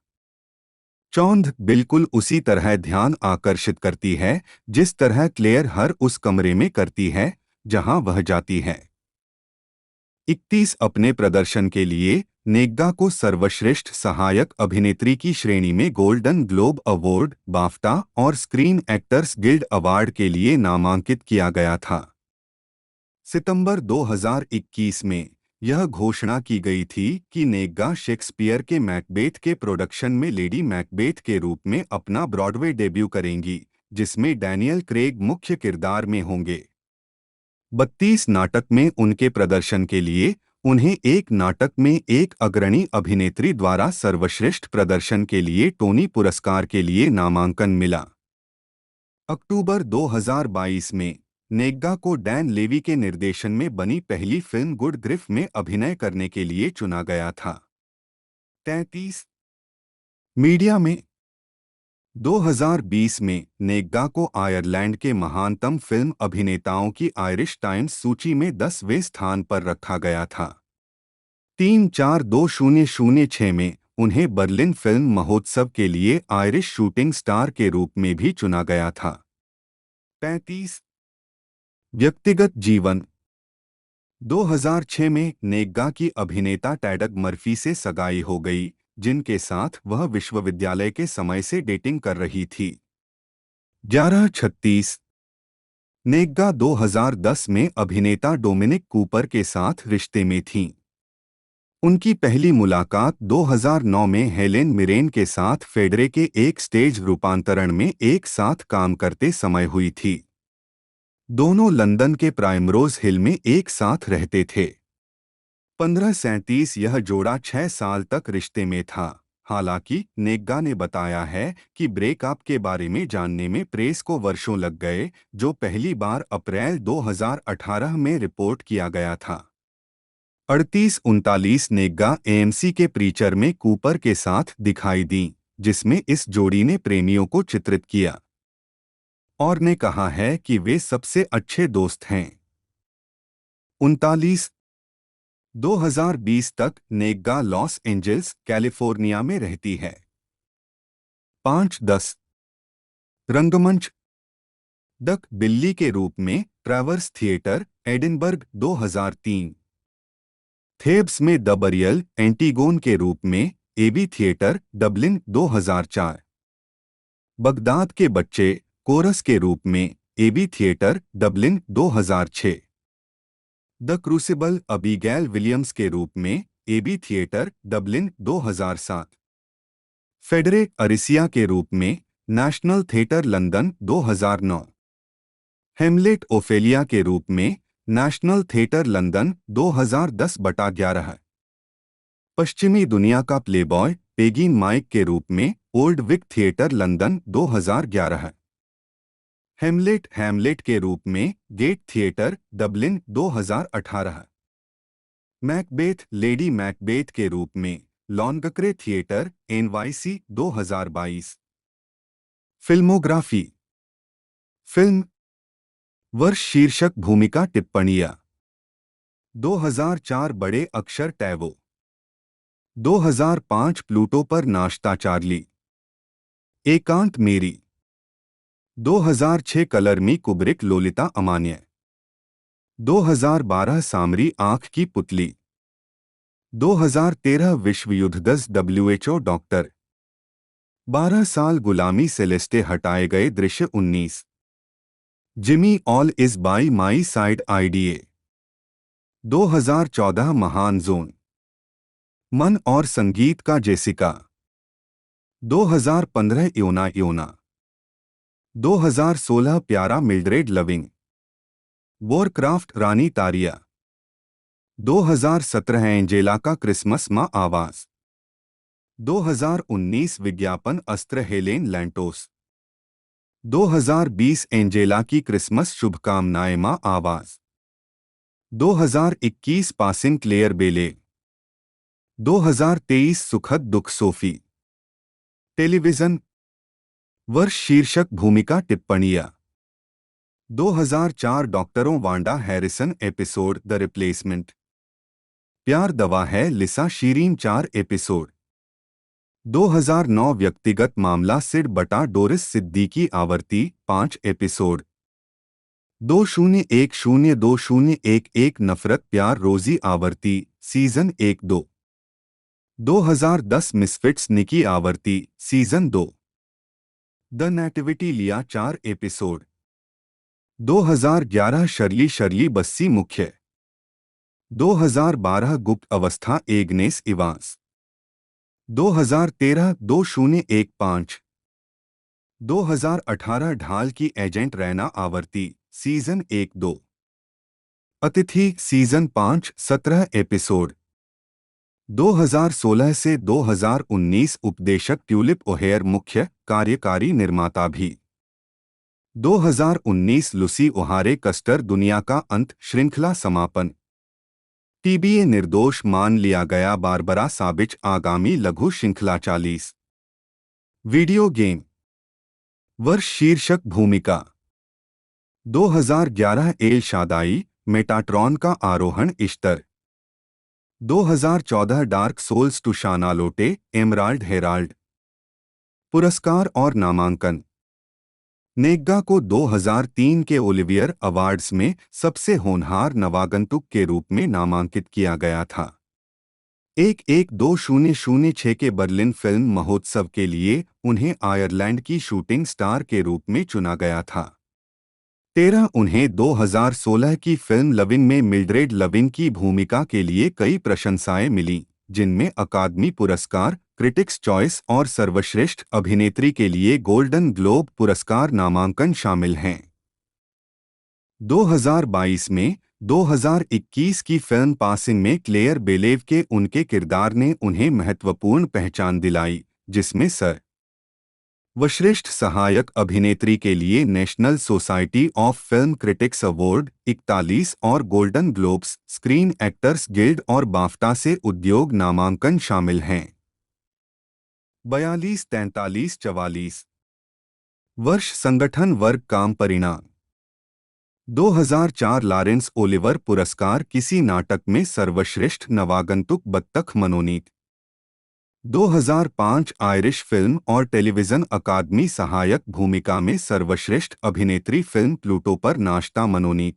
चौंध बिल्कुल उसी तरह ध्यान आकर्षित करती है जिस तरह क्लेयर हर उस कमरे में करती है जहां वह जाती है। 31 अपने प्रदर्शन के लिए नेग्गा को सर्वश्रेष्ठ सहायक अभिनेत्री की श्रेणी में गोल्डन ग्लोब अवार्ड, बाफ्टा और स्क्रीन एक्टर्स गिल्ड अवार्ड के लिए नामांकित किया गया था। सितंबर 2021 में यह घोषणा की गई थी कि नेग्गा शेक्सपियर के मैकबेथ के प्रोडक्शन में लेडी मैकबेथ के रूप में अपना ब्रॉडवे डेब्यू करेंगी, जिसमें डैनियल क्रेग मुख्य किरदार में होंगे। 32 नाटक में उनके प्रदर्शन के लिए उन्हें एक नाटक में एक अग्रणी अभिनेत्री द्वारा सर्वश्रेष्ठ प्रदर्शन के लिए टोनी पुरस्कार के लिए नामांकन मिला। अक्टूबर 2022 में नेग्गा को डैन लेवी के निर्देशन में बनी पहली फिल्म गुड ग्रिफ में अभिनय करने के लिए चुना गया था। 33 मीडिया में 2020 में नेग्गा को आयरलैंड के महानतम फिल्म अभिनेताओं की आयरिश टाइम्स सूची में 10वें स्थान पर रखा गया था। 3-4-2006 में उन्हें बर्लिन फिल्म महोत्सव के लिए आयरिश शूटिंग स्टार के रूप में भी चुना गया था। 35 व्यक्तिगत जीवन 2006 में नेग्गा की अभिनेता टैडग मर्फी से सगाई हो गई, जिनके साथ वह विश्वविद्यालय के समय से डेटिंग कर रही थी। 11:36 नेग्गा 2010 में अभिनेता डोमिनिक कूपर के साथ रिश्ते में थीं। उनकी पहली मुलाकात 2009 में हेलेन मिरेन के साथ फेडरे के एक स्टेज रूपांतरण में एक साथ काम करते समय हुई थी। दोनों लंदन के प्राइमरोज हिल में एक साथ रहते थे। 1537 यह जोड़ा 6 साल तक रिश्ते में था। हालांकि नेग्गा ने बताया है कि ब्रेकअप के बारे में जानने में प्रेस को वर्षों लग गए, जो पहली बार अप्रैल 2018 में रिपोर्ट किया गया था। 38-39 नेग्गा एएमसी के प्रीचर में कूपर के साथ दिखाई दी, जिसमें इस जोड़ी ने प्रेमियों को चित्रित किया और ने कहा है कि वे सबसे अच्छे दोस्त हैं। 39 2020 तक नेग्गा लॉस एंजल्स, कैलिफोर्निया में रहती है। 5-10 रंगमंच डक बिल्ली के रूप में ट्रैवर्स थिएटर, एडिनबर्ग 2003। थेब्स में द बरियल, एंटीगोन के रूप में एबी थिएटर, डबलिन 2004। बगदाद के बच्चे, कोरस के रूप में Abbey Theatre, Dublin 2006। The Crucible, Abigail Williams के रूप में Abbey Theatre, Dublin 2007। Phaedra Aricia के रूप में National Theatre, London 2009। Hamlet Ophelia के रूप में नेशनल थिएटर, लंदन 2010/11। पश्चिमी दुनिया का प्लेबॉय, पेगिन माइक के रूप में Old Vic Theatre, London 2011। Hamlet के रूप में Gate Theatre, Dublin 2018। Macbeth, Lady Macbeth के रूप में Longacre Theatre, NYC 2022। Filmography film वर्ष शीर्षक भूमिका टिप्पणियां 2004 बड़े अक्षर टैवो 2005 प्लूटो पर नाश्ता चार्ली एकांत मेरी 2006 कलर मी कुब्रिक लोलिता अमान्य 2012 सामरी आंख की पुतली 2013 विश्व युद्ध 10 WHO डॉक्टर 12 साल गुलामी सेलेस्टे हटाए गए दृश्य 19 Jimmy all is by my side IDA 2014 महान जोन मन और संगीत का जेसिका 2015 योना योना 2016 प्यारा मिल्ड्रेड लविंग वॉरक्राफ्ट रानी तारिया 2017 एंजेला का क्रिसमस माँ आवाज 2019 विज्ञापन अस्त्र हेलेन लैंटोस। 2020 एंजेला की क्रिसमस शुभकामनाएं मां आवाज। 2021 पासिंग क्लेयर बेले। 2023 सुखद दुख सोफी। टेलीविजन वर्ष शीर्षक भूमिका टिप्पणियां। 2004 डॉक्टरों Wanda Harrison episode the replacement. प्यार दवा है लिसा शीरीन 4 एपिसोड। 2009 व्यक्तिगत मामला सिड बटा डोरिस सिद्दीकी आवर्ती 5 एपिसोड। 20102011 नफरत प्यार रोजी आवर्ती सीजन 1-2। 2010 मिसफिट्स निकी आवर्ती सीजन 2। द नेटिविटी लिया 4 एपिसोड। 2011 शर्ली शर्ली बस्सी मुख्य। 2012 गुप्त अवस्था एग्नेस इवांस। 2013 2015। 2018 ढाल की एजेंट रैना आवर्ती सीजन 1-2। अतिथि सीजन 5 17 एपिसोड। 2016 से 2019 उपदेशक ट्यूलिप ओहेयर मुख्य कार्यकारी निर्माता भी। 2019 लुसी ओहारे कस्टर दुनिया का अंत श्रृंखला समापन। टीबीए निर्दोष मान लिया गया बारबरा साबिच आगामी लघु श्रृंखला 40। वीडियो गेम वर्ष शीर्षक भूमिका। 2011 एल शादाई मेटाट्रॉन का आरोहण इश्तर। 2014 डार्क सोल्स टुशाना लोटे एमराल्ड हेराल्ड। पुरस्कार और नामांकन। नेग्गा को 2003 के ओलिवियर अवार्ड्स में सबसे होनहार नवागंतुक के रूप में नामांकित किया गया था। 2006 के बर्लिन फिल्म महोत्सव के लिए उन्हें आयरलैंड की शूटिंग स्टार के रूप में चुना गया था। 13 उन्हें 2016 की फिल्म लविन में मिल्ड्रेड लविन की भूमिका के लिए कई प्रशंसाएं मिलीं, जिनमें अकादमी पुरस्कार, क्रिटिक्स चॉइस और सर्वश्रेष्ठ अभिनेत्री के लिए गोल्डन ग्लोब पुरस्कार नामांकन शामिल हैं। 2022 में 2021 की फिल्म पासिंग में क्लेयर बेलेव के उनके किरदार ने उन्हें महत्वपूर्ण पहचान दिलाई, जिसमें सर्वश्रेष्ठ सहायक अभिनेत्री के लिए National Society of Film Critics Award 41 और Golden Globes, Screen actors Guild और बाफ्टा से उद्योग नामांकन शामिल हैं। 42 43 44 वर्ष संगठन वर्ग काम परिणाम। 2004 लॉरेंस ओलिवर पुरस्कार किसी नाटक में सर्वश्रेष्ठ नवागंतुक बत्तख मनोनीत। 2005 आयरिश फिल्म और टेलीविजन अकादमी सहायक भूमिका में सर्वश्रेष्ठ अभिनेत्री फिल्म प्लूटो पर नाश्ता मनोनीत।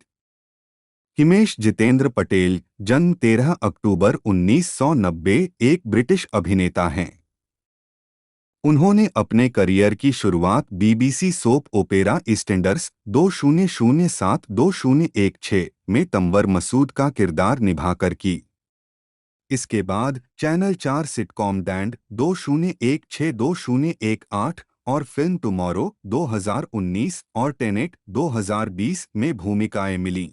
हिमेश जितेंद्र पटेल जन्म 13 अक्टूबर 1990 एक ब्रिटिश अभिनेता हैं। उन्होंने अपने करियर की शुरुआत बीबीसी सोप ओपेरा ईस्टेंडर्स 2007-2016 में तंवर मसूद का किरदार निभाकर की। इसके बाद चैनल 4 सिटकॉम डैंड 2016-2018 और फिल्म टुमारो 2019 और टेनेट 2020 में भूमिकाएं मिलीं।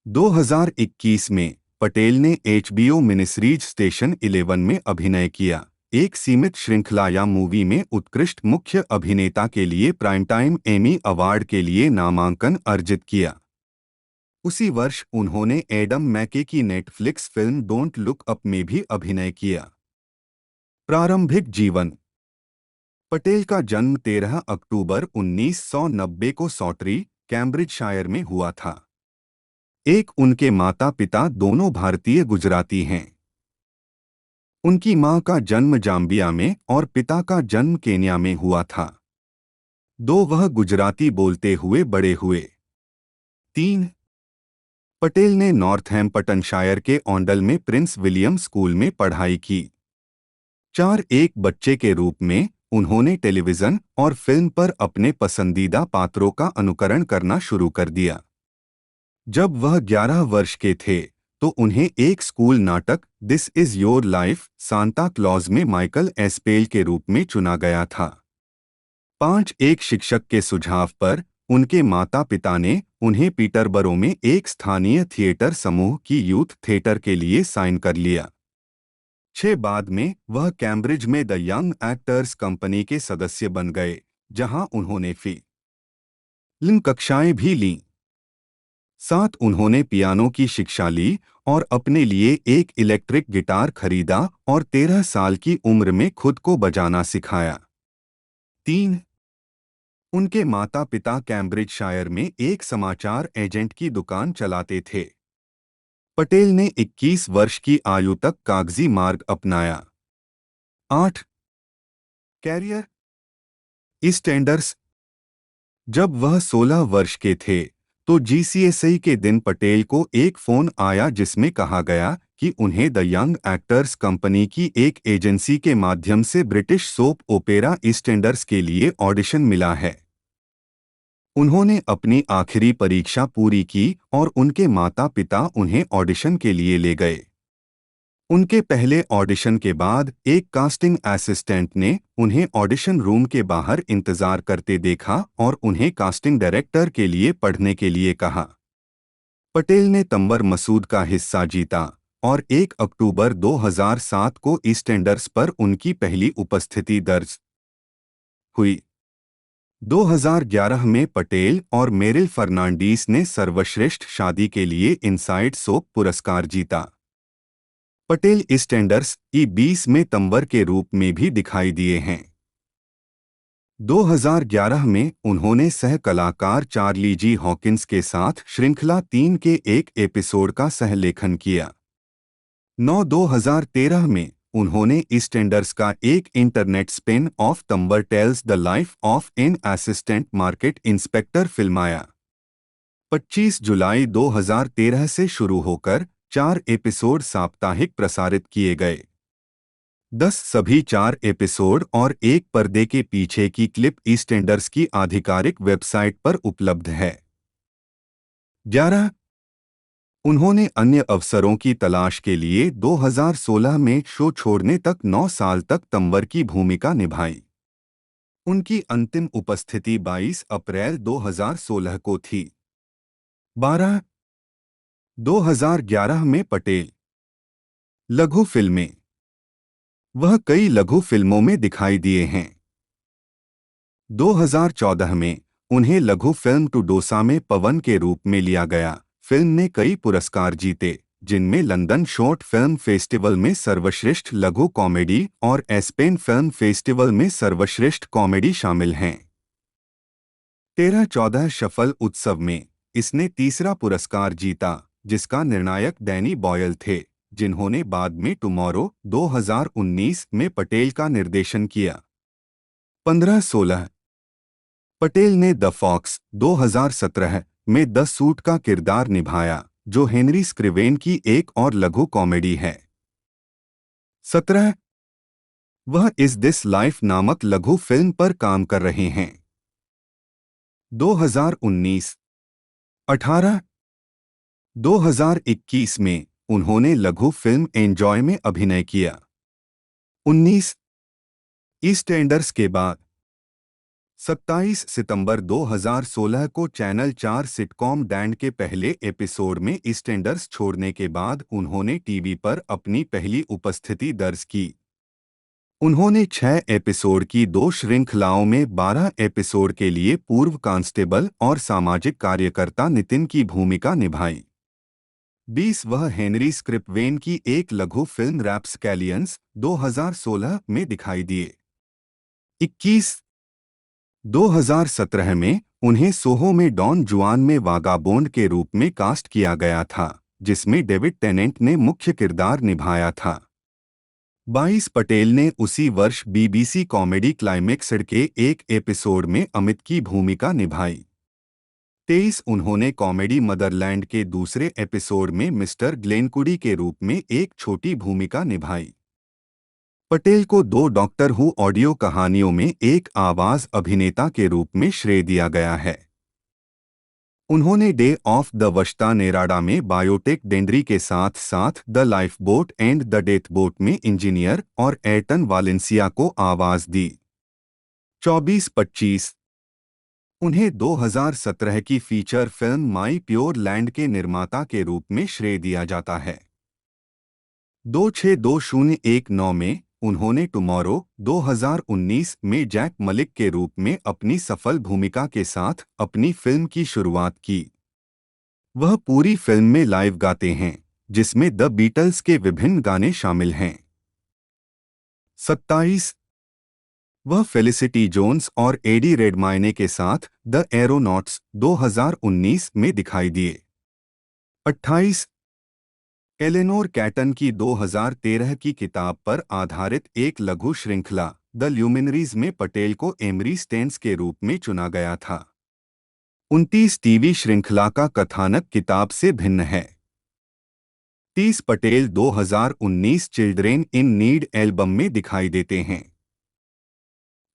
2021 में पटेल ने HBO मिनिसीरीज स्टेशन 11 में अभिनय किया, एक सीमित श्रृंखला या मूवी में उत्कृष्ट मुख्य अभिनेता के लिए प्राइम टाइम एमी अवार्ड के लिए नामांकन अर्जित किया। उसी वर्ष उन्होंने एडम मैके की Netflix film don't look up में भी अभिनय किया। प्रारंभिक जीवन। पटेल का जन्म 13 अक्टूबर 1990 को सॉटरी, कैम्ब्रिजशायर में हुआ था। उनके माता पिता दोनों भारतीय गुजराती हैं। उनकी मां का जन्म जाम्बिया में और पिता का जन्म केन्या में हुआ था। वह गुजराती बोलते हुए बड़े हुए। 3 पटेल ने नॉर्थहैम्पटनशायर के ओंडल में प्रिंस विलियम स्कूल में पढ़ाई की। 4 एक बच्चे के रूप में उन्होंने टेलीविजन और फिल्म पर अपने पसंदीदा पात्रों का अनुकरण करना शुरू कर दिया। जब वह 11 वर्ष के थे तो उन्हें एक स्कूल नाटक this is your life Santa Claus में माइकल एस्पेल के रूप में चुना गया था। 5 एक शिक्षक के सुझाव पर उनके माता पिता ने उन्हें पीटरबरो में एक स्थानीय थिएटर समूह की यूथ थिएटर के लिए साइन कर लिया। 6 बाद में वह कैम्ब्रिज में द यंग एक्टर्स कंपनी के सदस्य बन गए, जहां उन्होंने फिल्म कक्षाएं भी लीं। 7 उन्होंने पियानो की शिक्षा ली और अपने लिए एक इलेक्ट्रिक गिटार खरीदा और 13 साल की उम्र में खुद को बजाना सिखाया। 3 उनके माता पिता कैम्ब्रिजशायर में एक समाचार एजेंट की दुकान चलाते थे। पटेल ने 21 वर्ष की आयु तक कागजी मार्ग अपनाया। 8 कैरियर ईस्टेंडर्स। जब वह 16 वर्ष के थे तो जीसीएसई के दिन पटेल को एक फोन आया जिसमें कहा गया कि उन्हें द यंग एक्टर्स कंपनी की एक एजेंसी के माध्यम से ब्रिटिश सोप ओपेरा ईस्टेंडर्स के लिए ऑडिशन मिला है। उन्होंने अपनी आखिरी परीक्षा पूरी की और उनके माता पिता उन्हें ऑडिशन के लिए ले गए। उनके पहले ऑडिशन के बाद एक कास्टिंग असिस्टेंट ने उन्हें ऑडिशन रूम के बाहर इंतजार करते देखा और उन्हें कास्टिंग डायरेक्टर के लिए पढ़ने के लिए कहा। पटेल ने तंवर मसूद का हिस्सा जीता और 1 अक्टूबर 2007 को ईस्टेंडर्स पर उनकी पहली उपस्थिति दर्ज हुई। 2011 में पटेल और मेरिल फर्नांडीज ने सर्वश्रेष्ठ शादी के लिए इनसाइड सोप पुरस्कार जीता। पटेल ईस्टेंडर्स E20 में तंवर के रूप में भी दिखाई दिए हैं। 2011 में उन्होंने सह कलाकार चार्ली जी हॉकिंस के साथ श्रृंखला 3 के एक एपिसोड का सहलेखन किया। 2013 में उन्होंने ईस्टेंडर्स का एक internet spin off Tanwar tells the life of an assistant market inspector फिल्माया। 25 जुलाई 2013 से शुरू होकर 4 एपिसोड साप्ताहिक प्रसारित किए गए। 10 सभी 4 एपिसोड और एक पर्दे के पीछे की क्लिप ईस्टेंडर्स की आधिकारिक वेबसाइट पर उपलब्ध है। 11 उन्होंने अन्य अवसरों की तलाश के लिए 2016 में शो छोड़ने तक 9 साल तक तंवर की भूमिका निभाई। उनकी अंतिम उपस्थिति 22 अप्रैल 2016 को थी। 12 2011 में पटेल। लघु फिल्में। वह कई लघु फिल्मों में दिखाई दिए हैं। 2014 में उन्हें लघु फिल्म टू डोसा में पवन के रूप में लिया गया। फिल्म ने कई पुरस्कार जीते, जिनमें लंदन शॉर्ट फिल्म फेस्टिवल में सर्वश्रेष्ठ लघु कॉमेडी और एस्पेन फिल्म फेस्टिवल में सर्वश्रेष्ठ कॉमेडी शामिल हैं। 13-14 शफल उत्सव में इसने तीसरा पुरस्कार जीता, जिसका निर्णायक डैनी बॉयल थे, जिन्होंने बाद में टुमारो 2019 में पटेल का निर्देशन किया। 15-16 पटेल ने द फॉक्स 2017 में द सूट का किरदार निभाया, जो हेनरी स्क्रिवेन की एक और लघु कॉमेडी है। 17 वह इज दिस लाइफ नामक लघु फिल्म पर काम कर रहे हैं। 2019 18 2021 में उन्होंने लघु फिल्म एंजॉय में अभिनय किया। 19 ईस्टेंडर्स के बाद 27 सितंबर 2016 को चैनल 4 सिटकॉम डैंड के पहले एपिसोड में ईस्टेंडर्स छोड़ने के बाद उन्होंने टीवी पर अपनी पहली उपस्थिति दर्ज की। उन्होंने 6 एपिसोड की 2 श्रृंखलाओं में 12 एपिसोड के लिए पूर्व कांस्टेबल और सामाजिक कार्यकर्ता नितिन की भूमिका निभाई। 20 वह हेनरी स्क्रिप्वेन की एक लघु फिल्म रैप्सकैलियंस 2016 में दिखाई दिए। 21 2017 में उन्हें सोहो में डॉन जुआन में वागाबोंड के रूप में कास्ट किया गया था, जिसमें डेविड टेनेंट ने मुख्य किरदार निभाया था। 22 पटेल ने उसी वर्ष बीबीसी कॉमेडी क्लाइमेक्स्ड के एक एपिसोड में अमित की भूमिका निभाई। 23 उन्होंने कॉमेडी मदरलैंड के दूसरे एपिसोड में मिस्टर ग्लेनकुडी के रूप में एक छोटी भूमिका निभाई। पटेल को 2 डॉक्टर हू ऑडियो कहानियों में एक आवाज अभिनेता के रूप में श्रेय दिया गया है। उन्होंने डे ऑफ द वश्ता नेराडा में बायोटेक डेंड्री के साथ साथ the life boat and the death boat में इंजीनियर और एयरटन वालेंसिया को आवाज दी। 24-25 उन्हें 2017 की फीचर फिल्म माई प्योर लैंड के निर्माता के रूप में श्रेय दिया जाता है। 262019 में उन्होंने टुमारो 2019 में जैक मलिक के रूप में अपनी सफल भूमिका के साथ अपनी फिल्म की शुरुआत की। वह पूरी फिल्म में लाइव गाते हैं, जिसमें द बीटल्स के विभिन्न गाने शामिल हैं। 27 वह फेलिसिटी जोन्स और एडी रेडमाइने के साथ द एरोनॉट्स 2019 में दिखाई दिए। 28 एलेनोर कैटन की 2013 की किताब पर आधारित एक लघु श्रृंखला द ल्यूमिनरीज में पटेल को एमरी स्टेन्स के रूप में चुना गया था। 29 टीवी श्रृंखला का कथानक किताब से भिन्न है। 30 Patel 2019 children in need album में दिखाई देते हैं।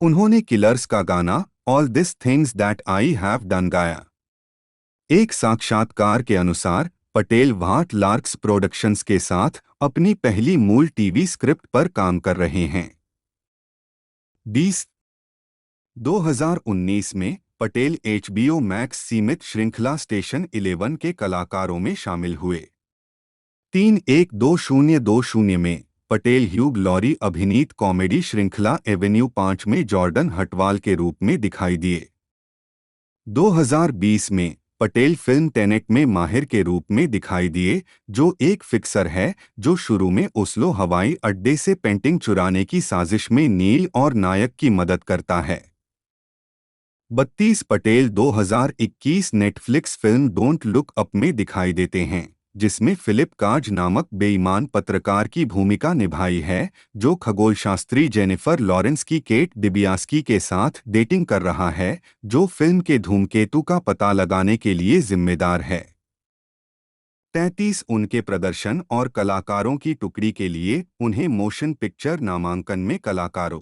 उन्होंने किलर्स का गाना all this things that I have done गाया। एक साक्षात्कार के अनुसार पटेल वाट लार्क्स प्रोडक्शंस के साथ अपनी पहली मूल टीवी स्क्रिप्ट पर काम कर रहे हैं। 20 2019 में पटेल HBO मैक्स सीमित श्रृंखला स्टेशन 11 के कलाकारों में शामिल हुए। 3-1-2020 में पटेल ह्यूग लॉरी अभिनीत कॉमेडी श्रृंखला एवेन्यू 5 में जॉर्डन हटवाल के रूप में दिखाई दिए। 2020 में पटेल फिल्म टेनेट में माहिर के रूप में दिखाई दिए, जो एक फिक्सर है जो शुरू में ओस्लो हवाई अड्डे से पेंटिंग चुराने की साजिश में नील और नायक की मदद करता है। 32 Patel 2021 Netflix film don't look up में दिखाई देते हैं, जिसमें फिलिप काज नामक बेईमान पत्रकार की भूमिका निभाई है, जो खगोलशास्त्री जेनिफर लॉरेंस की केट डिबियास्की के साथ डेटिंग कर रहा है, जो फिल्म के धूमकेतु का पता लगाने के लिए जिम्मेदार है। 33 उनके प्रदर्शन और कलाकारों की टुकड़ी के लिए उन्हें मोशन पिक्चर नामांकन में कलाकारों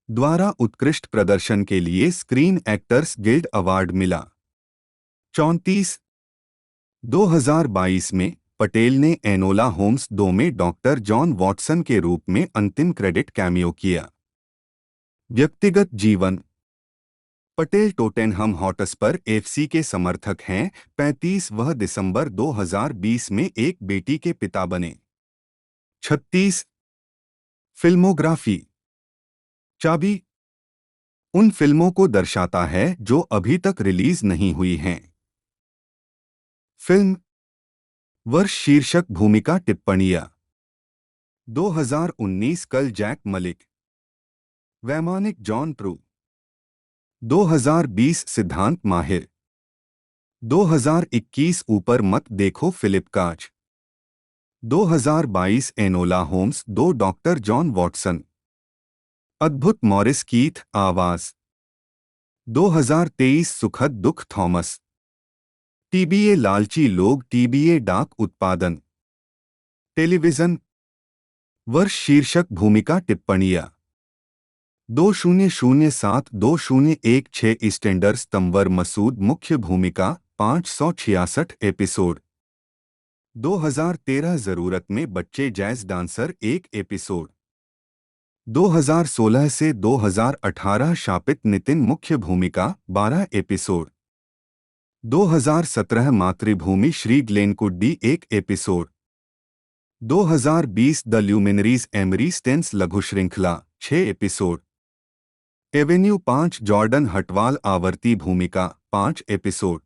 द्वारा उत्कृष्ट प्रदर्शन के लिए स्क्रीन एक्टर्स गिल्ड अवार्ड मिला। 34 2022 में पटेल ने एनोला होम्स 2 में डॉक्टर जॉन वॉटसन के रूप में अंतिम क्रेडिट कैमियो किया। व्यक्तिगत जीवन पटेल टोटेनहम हॉटस्पर FC के समर्थक हैं। 35 वह दिसंबर 2020 में एक बेटी के पिता बने। 36 फिल्मोग्राफी चाबी उन फिल्मों को दर्शाता है जो अभी तक रिलीज नहीं हुई हैं। फिल्म वर्ष शीर्षक भूमिका टिप्पणियां 2019 कल जैक मलिक वैमानिक जॉन प्रू 2020 सिद्धांत माहिर 2021 ऊपर मत देखो Philip Kaj 2022 Enola Holmes 2 doctor John Watson अद्भुत मॉरिस कीथ आवाज 2023 सुखद दुख थॉमस TBA लालची लोग TBA डाक उत्पादन टेलीविजन वर्ष शीर्षक भूमिका टिप्पणियां 2007-2016 ईस्टेंडर स्तंवर मसूद मुख्य भूमिका 566 एपिसोड 2013 जरूरत में बच्चे जैज डांसर 1 एपिसोड 2016 से 2018 शापित नितिन मुख्य भूमिका 12 एपिसोड 2017 मातृभूमि Shri Glencuddy 1 episode 2020 the luminaries Emery Staines लघु श्रृंखला 6 एपिसोड एवेन्यू 5 जॉर्डन हटवाल आवर्ती भूमिका 5 एपिसोड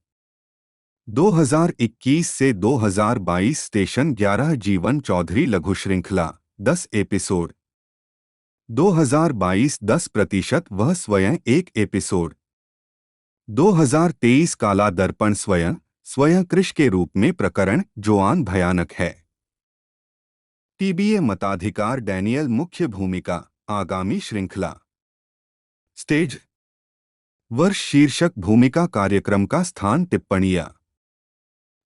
2021 से 2022 स्टेशन 11 जीवन चौधरी लघु श्रृंखला 10 एपिसोड 2022 10% वह स्वयं 1 एपिसोड 2023 काला दर्पण स्वयं कृष के रूप में प्रकरण जोआन भयानक है। TBA मताधिकार डैनियल मुख्य भूमिका आगामी श्रृंखला स्टेज वर्ष शीर्षक भूमिका कार्यक्रम का स्थान टिप्पणियां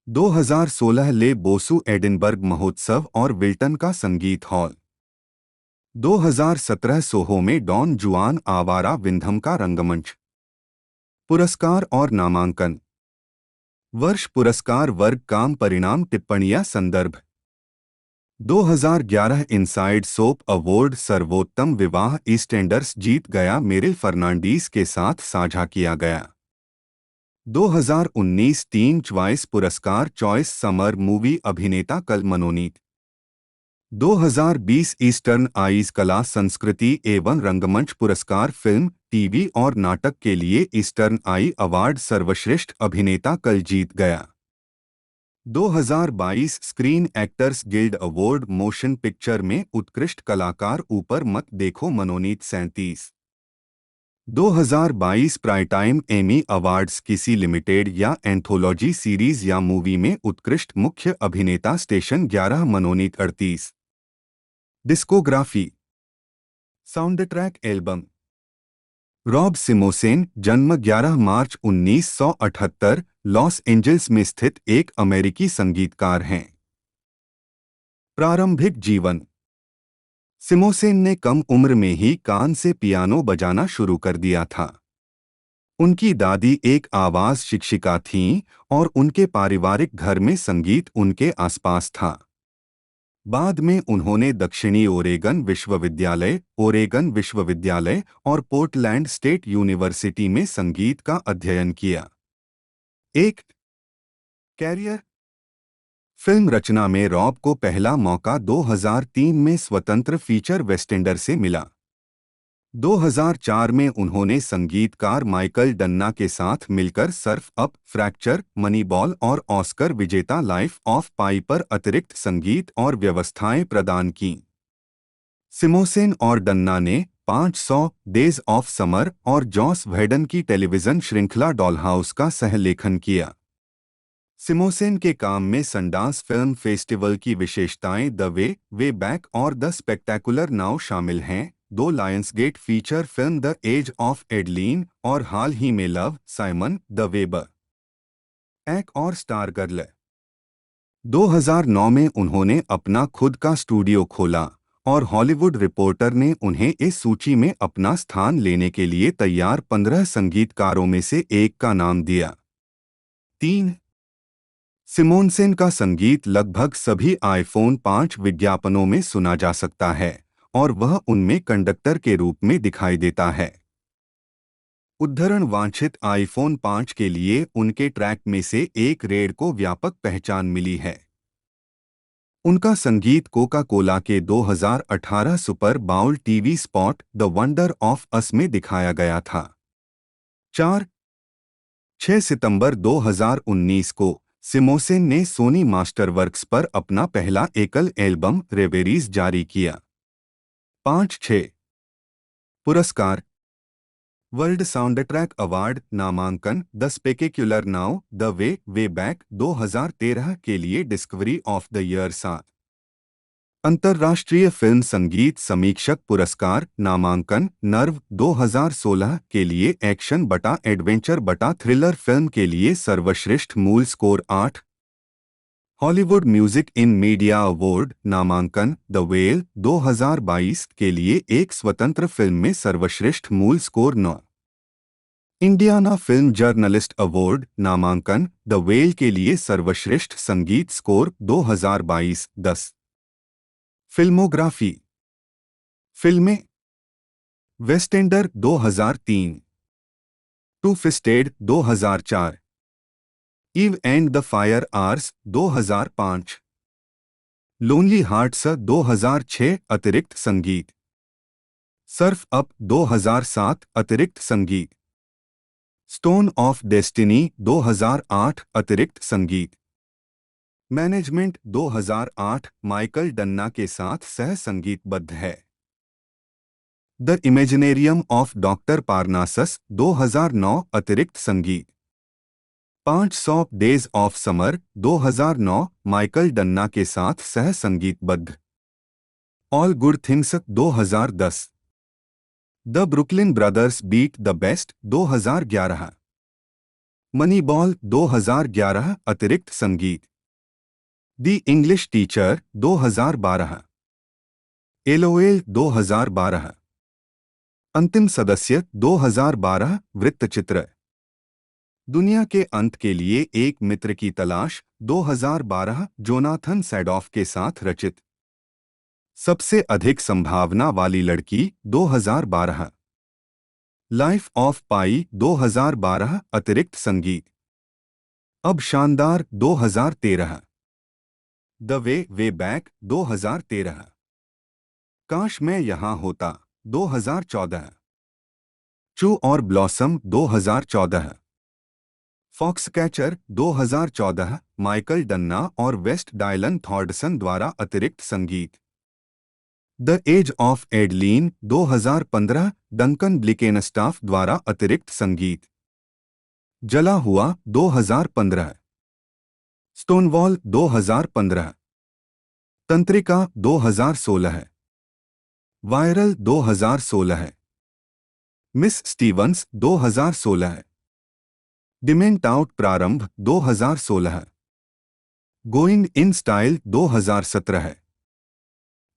2016 ले बोसु एडिनबर्ग महोत्सव और विल्टन का संगीत हॉल 2017 सोहो में डॉन जुआन आवारा विंधम का रंगमंच पुरस्कार और नामांकन वर्ष पुरस्कार वर्ग काम परिणाम टिप्पणियां संदर्भ 2011 इनसाइड सोप अवार्ड सर्वोत्तम विवाह ईस्टेंडर्स जीत गया मेरिल फर्नांडीज के साथ साझा किया गया। 2019 टीन चॉइस पुरस्कार चॉइस समर मूवी अभिनेता कल मनोनीत 2020 ईस्टर्न आइज कला संस्कृति एवं रंगमंच पुरस्कार फिल्म, टीवी और नाटक के लिए ईस्टर्न आई अवार्ड सर्वश्रेष्ठ अभिनेता कल जीत गया। 2022 screen actors guild award motion picture में उत्कृष्ट कलाकार ऊपर मत देखो मनोनीत 37। 2022 प्राइटाइम एमी अवार्ड्स किसी लिमिटेड या एंथोलॉजी सीरीज या मूवी में उत्कृष्ट मुख्य अभिनेता स्टेशन 11 मनोनीत 38। Discography. Sound track album. Rob Simonsen जन्म 11 मार्च 1978 लॉस एंजल्स में स्थित एक अमेरिकी संगीतकार हैं। प्रारंभिक जीवन। सिमोसेन ने कम उम्र में ही कान से पियानो बजाना शुरू कर दिया था। उनकी दादी एक आवाज शिक्षिका थीं और उनके पारिवारिक घर में संगीत उनके आसपास था। बाद में उन्होंने दक्षिणी ओरेगन विश्वविद्यालय और पोर्टलैंड स्टेट यूनिवर्सिटी में संगीत का अध्ययन किया। एक कैरियर। फिल्म रचना में रॉब को पहला मौका 2003 में स्वतंत्र फीचर वेस्टेंडर से मिला। 2004 में उन्होंने संगीतकार माइकल डन्ना के साथ मिलकर सर्फ अप, फ्रैक्चर, मनीबॉल और ऑस्कर विजेता लाइफ ऑफ पाई पर अतिरिक्त संगीत और व्यवस्थाएं प्रदान की। सिमोसेन और डन्ना ने 500 डेज ऑफ समर और जॉस वेडन की टेलीविजन श्रृंखला डॉलहाउस का सह-लेखन किया। सिमोसेन के काम में सनडांस फिल्म फेस्टिवल की विशेषताएं द वे बैक और द स्पेक्टेकुलर नाउ शामिल हैं। 2 Lionsgate feature film the as of Adaline और हाल ही में लव, साइमन, द वेबर एक और स्टार गर्ल। 2009 में उन्होंने अपना खुद का स्टूडियो खोला और हॉलीवुड रिपोर्टर ने उन्हें इस सूची में अपना स्थान लेने के लिए तैयार 15 संगीतकारों में से एक का नाम दिया। 3 सिमोनसेन का संगीत लगभग सभी आईफोन 5 विज्ञापनों में सुना जा सकता है और वह उनमें कंडक्टर के रूप में दिखाई देता है। उद्धरण वांछित आईफोन 5 के लिए उनके ट्रैक में से एक रेड को व्यापक पहचान मिली है। उनका संगीत कोका कोला के 2018 Super Bowl TV spot The Wonder of Us में दिखाया गया था। 6 सितंबर 2019 को सिमोसेन ने सोनी मास्टरवर्क्स पर अपना पहला एकल एल्बम रेवेरीज जारी किया। 5-6 पुरस्कार। वर्ल्ड साउंड ट्रैक अवार्ड नामांकन the spectacular now the way back 2013 के लिए डिस्कवरी ऑफ द ईयर 7। अंतर्राष्ट्रीय फिल्म संगीत समीक्षक पुरस्कार नामांकन नर्व 2016 के लिए एक्शन बटा एडवेंचर बटा थ्रिलर फिल्म के लिए सर्वश्रेष्ठ मूल score 8। Hollywood Music in Media Award नामांकन द वेल 2022 के लिए एक स्वतंत्र फिल्म में सर्वश्रेष्ठ मूल स्कोर 9। इंडियाना फिल्म जर्नलिस्ट अवार्ड नामांकन द वेल के लिए सर्वश्रेष्ठ संगीत स्कोर 2022 10। फिल्मोग्राफी। फिल्में। Westender 2003, Two Fisted 2004, Eve and the Fire Horse 2005, Lonely Hearts 2006 अतिरिक्त संगीत, सर्फ अप 2007 अतिरिक्त संगीत, स्टोन ऑफ डेस्टिनी 2008 अतिरिक्त संगीत, मैनेजमेंट 2008 माइकल डन्ना के साथ सह संगीतबद्ध है। The Imaginarium of Doctor Parnassus 2009 अतिरिक्त संगीत, 500 Days of Summer 2009 Michael Danna के साथ सह संगीतबद्ध। All Good Things 2010, The Brooklyn Brothers Beat the Best 2011, Moneyball 2011 अतिरिक्त संगीत, द इंग्लिश टीचर 2012, एलओएल 2012, अंतिम सदस्य 2012 वृत्तचित्र, दुनिया के अंत के लिए एक मित्र की तलाश 2012 जोनाथन सैडॉफ के साथ रचित, सबसे अधिक संभावना वाली लड़की 2012, लाइफ ऑफ पाई 2012 अतिरिक्त संगीत, अब शानदार 2013, द वे बैक 2013, काश मैं यहाँ होता 2014, चू और ब्लॉसम 2014, फॉक्सकैचर 2014, माइकल डन्ना और वेस्ट डायलन थॉर्डसन द्वारा अतिरिक्त संगीत। The age of एडलीन 2015, Duncan Blickenstaff द्वारा अतिरिक्त संगीत। जला हुआ 2015, स्टोनवॉल 2015, तंत्रिका 2016, वायरल 2016, मिस स्टीवंस 2016, डिमेंट आउट प्रारंभ 2016, going in style 2017,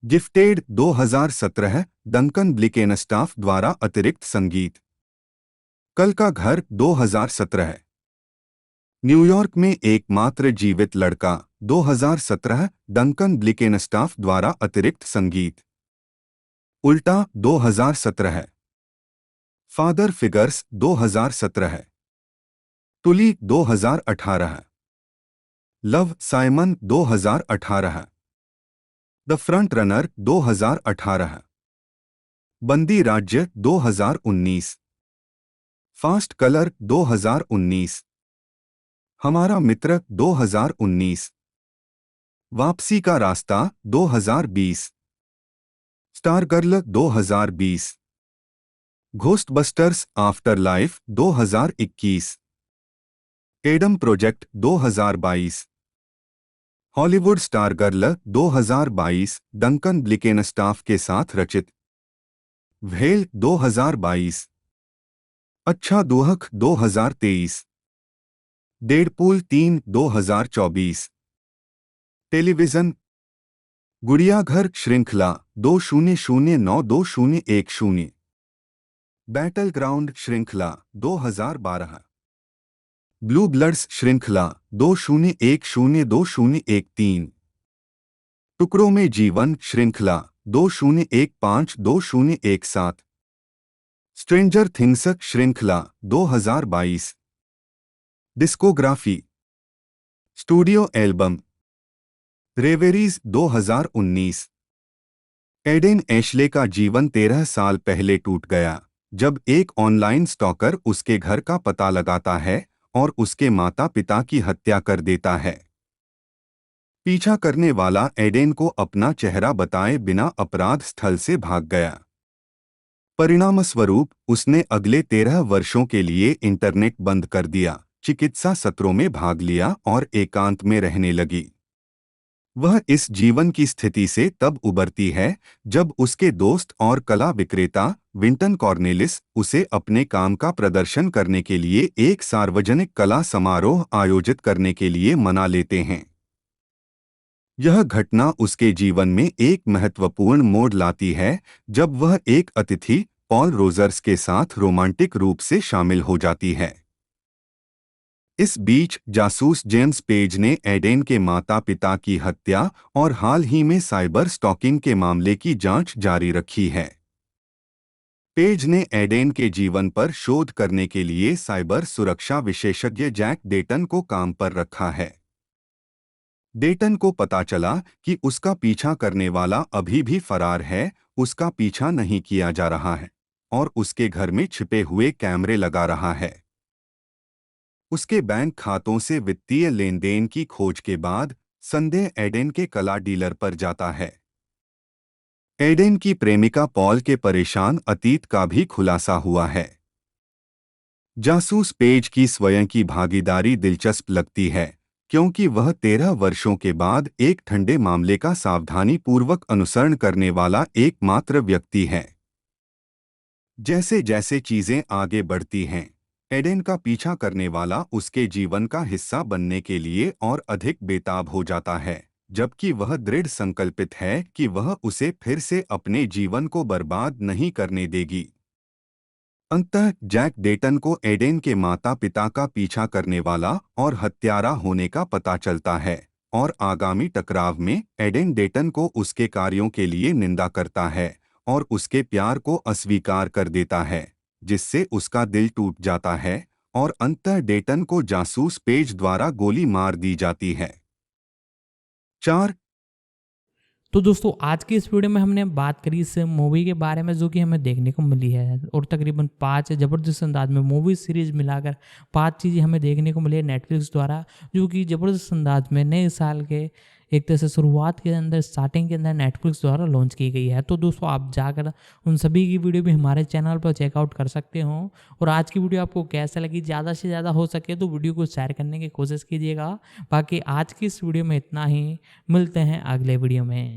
gifted 2017, Duncan Blickenstaff द्वारा अतिरिक्त संगीत। कल का घर 2017, न्यूयॉर्क में एकमात्र जीवित लड़का 2017, डंकन ब्लिकेनस्टाफ द्वारा अतिरिक्त संगीत। उल्टा 2017, father figures 2017, Tuli 2018, love Simon 2018, the front runner 2018, बंदी राज्य 2019, फास्ट कलर 2019, हमारा मित्र 2019, वापसी का रास्ता 2020, Stargirl 2020, Ghostbusters afterlife 2021, Adam project 2022, Hollywood Stargirl 2022, Duncan Blickenstaff के साथ रचित। व्हेल 2022, अच्छा दुहक 2023, डेडपूल 3 2024, टेलीविजन गुड़ियाघर श्रृंखला 2009-2010, बैटल ग्राउंड श्रृंखला 2012, ब्लू ब्लड्स श्रृंखला 2010-2013, टुकड़ों में जीवन श्रृंखला 2015-2017, स्ट्रेंजर थिंग्स श्रृंखला 2022, discography studio album reveries 2019। Aiden Ashley का जीवन 13 साल पहले टूट गया जब एक ऑनलाइन स्टॉकर उसके घर का पता लगाता है और उसके माता पिता की हत्या कर देता है। पीछा करने वाला एडेन को अपना चेहरा बताए बिना अपराध स्थल से भाग गया। परिणामस्वरूप उसने अगले 13 वर्षों के लिए इंटरनेट बंद कर दिया, चिकित्सा सत्रों में भाग लिया और एकांत में रहने लगी। वह इस जीवन की स्थिति से तब उबरती है जब उसके दोस्त और कला विक्रेता विंटन कॉर्नेलिस उसे अपने काम का प्रदर्शन करने के लिए एक सार्वजनिक कला समारोह आयोजित करने के लिए मना लेते हैं। यह घटना उसके जीवन में एक महत्वपूर्ण मोड़ लाती है जब वह एक अतिथि पॉल रोजर्स के साथ रोमांटिक रूप से शामिल हो जाती है। इस बीच जासूस जेम्स पेज ने एडेन के माता पिता की हत्या और हाल ही में साइबर स्टॉकिंग के मामले की जांच जारी रखी है। पेज ने एडेन के जीवन पर शोध करने के लिए साइबर सुरक्षा विशेषज्ञ जैक डेटन को काम पर रखा है। डेटन को पता चला कि उसका पीछा करने वाला अभी भी फरार है, उसका पीछा नहीं किया जा रहा है और उसके घर में छिपे हुए कैमरे लगा रहा है। उसके बैंक खातों से वित्तीय लेनदेन की खोज के बाद संदेह एडेन के कला डीलर पर जाता है। एडेन की प्रेमिका पॉल के परेशान अतीत का भी खुलासा हुआ है। जासूस पेज की स्वयं की भागीदारी दिलचस्प लगती है क्योंकि वह 13 वर्षों के बाद एक ठंडे मामले का सावधानीपूर्वक अनुसरण करने वाला एकमात्र व्यक्ति है। जैसे जैसे चीजें आगे बढ़ती हैं, एडेन का पीछा करने वाला उसके जीवन का हिस्सा बनने के लिए और अधिक बेताब हो जाता है, जबकि वह दृढ़ संकल्पित है कि वह उसे फिर से अपने जीवन को बर्बाद नहीं करने देगी। अंततः जैक डेटन को एडेन के माता पिता का पीछा करने वाला और हत्यारा होने का पता चलता है और आगामी टकराव में एडेन डेटन को उसके कार्यों के लिए निंदा करता है और उसके प्यार को अस्वीकार कर देता है, जिससे उसका दिल टूट जाता है और अंततः डेटन को जासूस पेज द्वारा गोली मार दी जाती है। 4। तो दोस्तों आज की इस वीडियो में हमने बात करी इस मूवी के बारे में जो कि हमें देखने को मिली है, और तकरीबन 5 ज़बरदस्त अंदाज में मूवी सीरीज मिलाकर 5 चीज़ें हमें देखने को मिली है नेटफ्लिक्स द्वारा, जो कि ज़बरदस्त अंदाज में नए साल के एक तरह से शुरुआत के अंदर स्टार्टिंग के अंदर नेटफ्लिक्स द्वारा लॉन्च की गई है। तो दोस्तों आप जाकर उन सभी की वीडियो भी हमारे चैनल पर चेकआउट कर सकते हो। और आज की वीडियो आपको कैसा लगी, ज़्यादा से ज़्यादा हो सके तो वीडियो को शेयर करने की कोशिश कीजिएगा। बाकी आज की इस वीडियो में इतना ही, मिलते हैं अगले वीडियो में।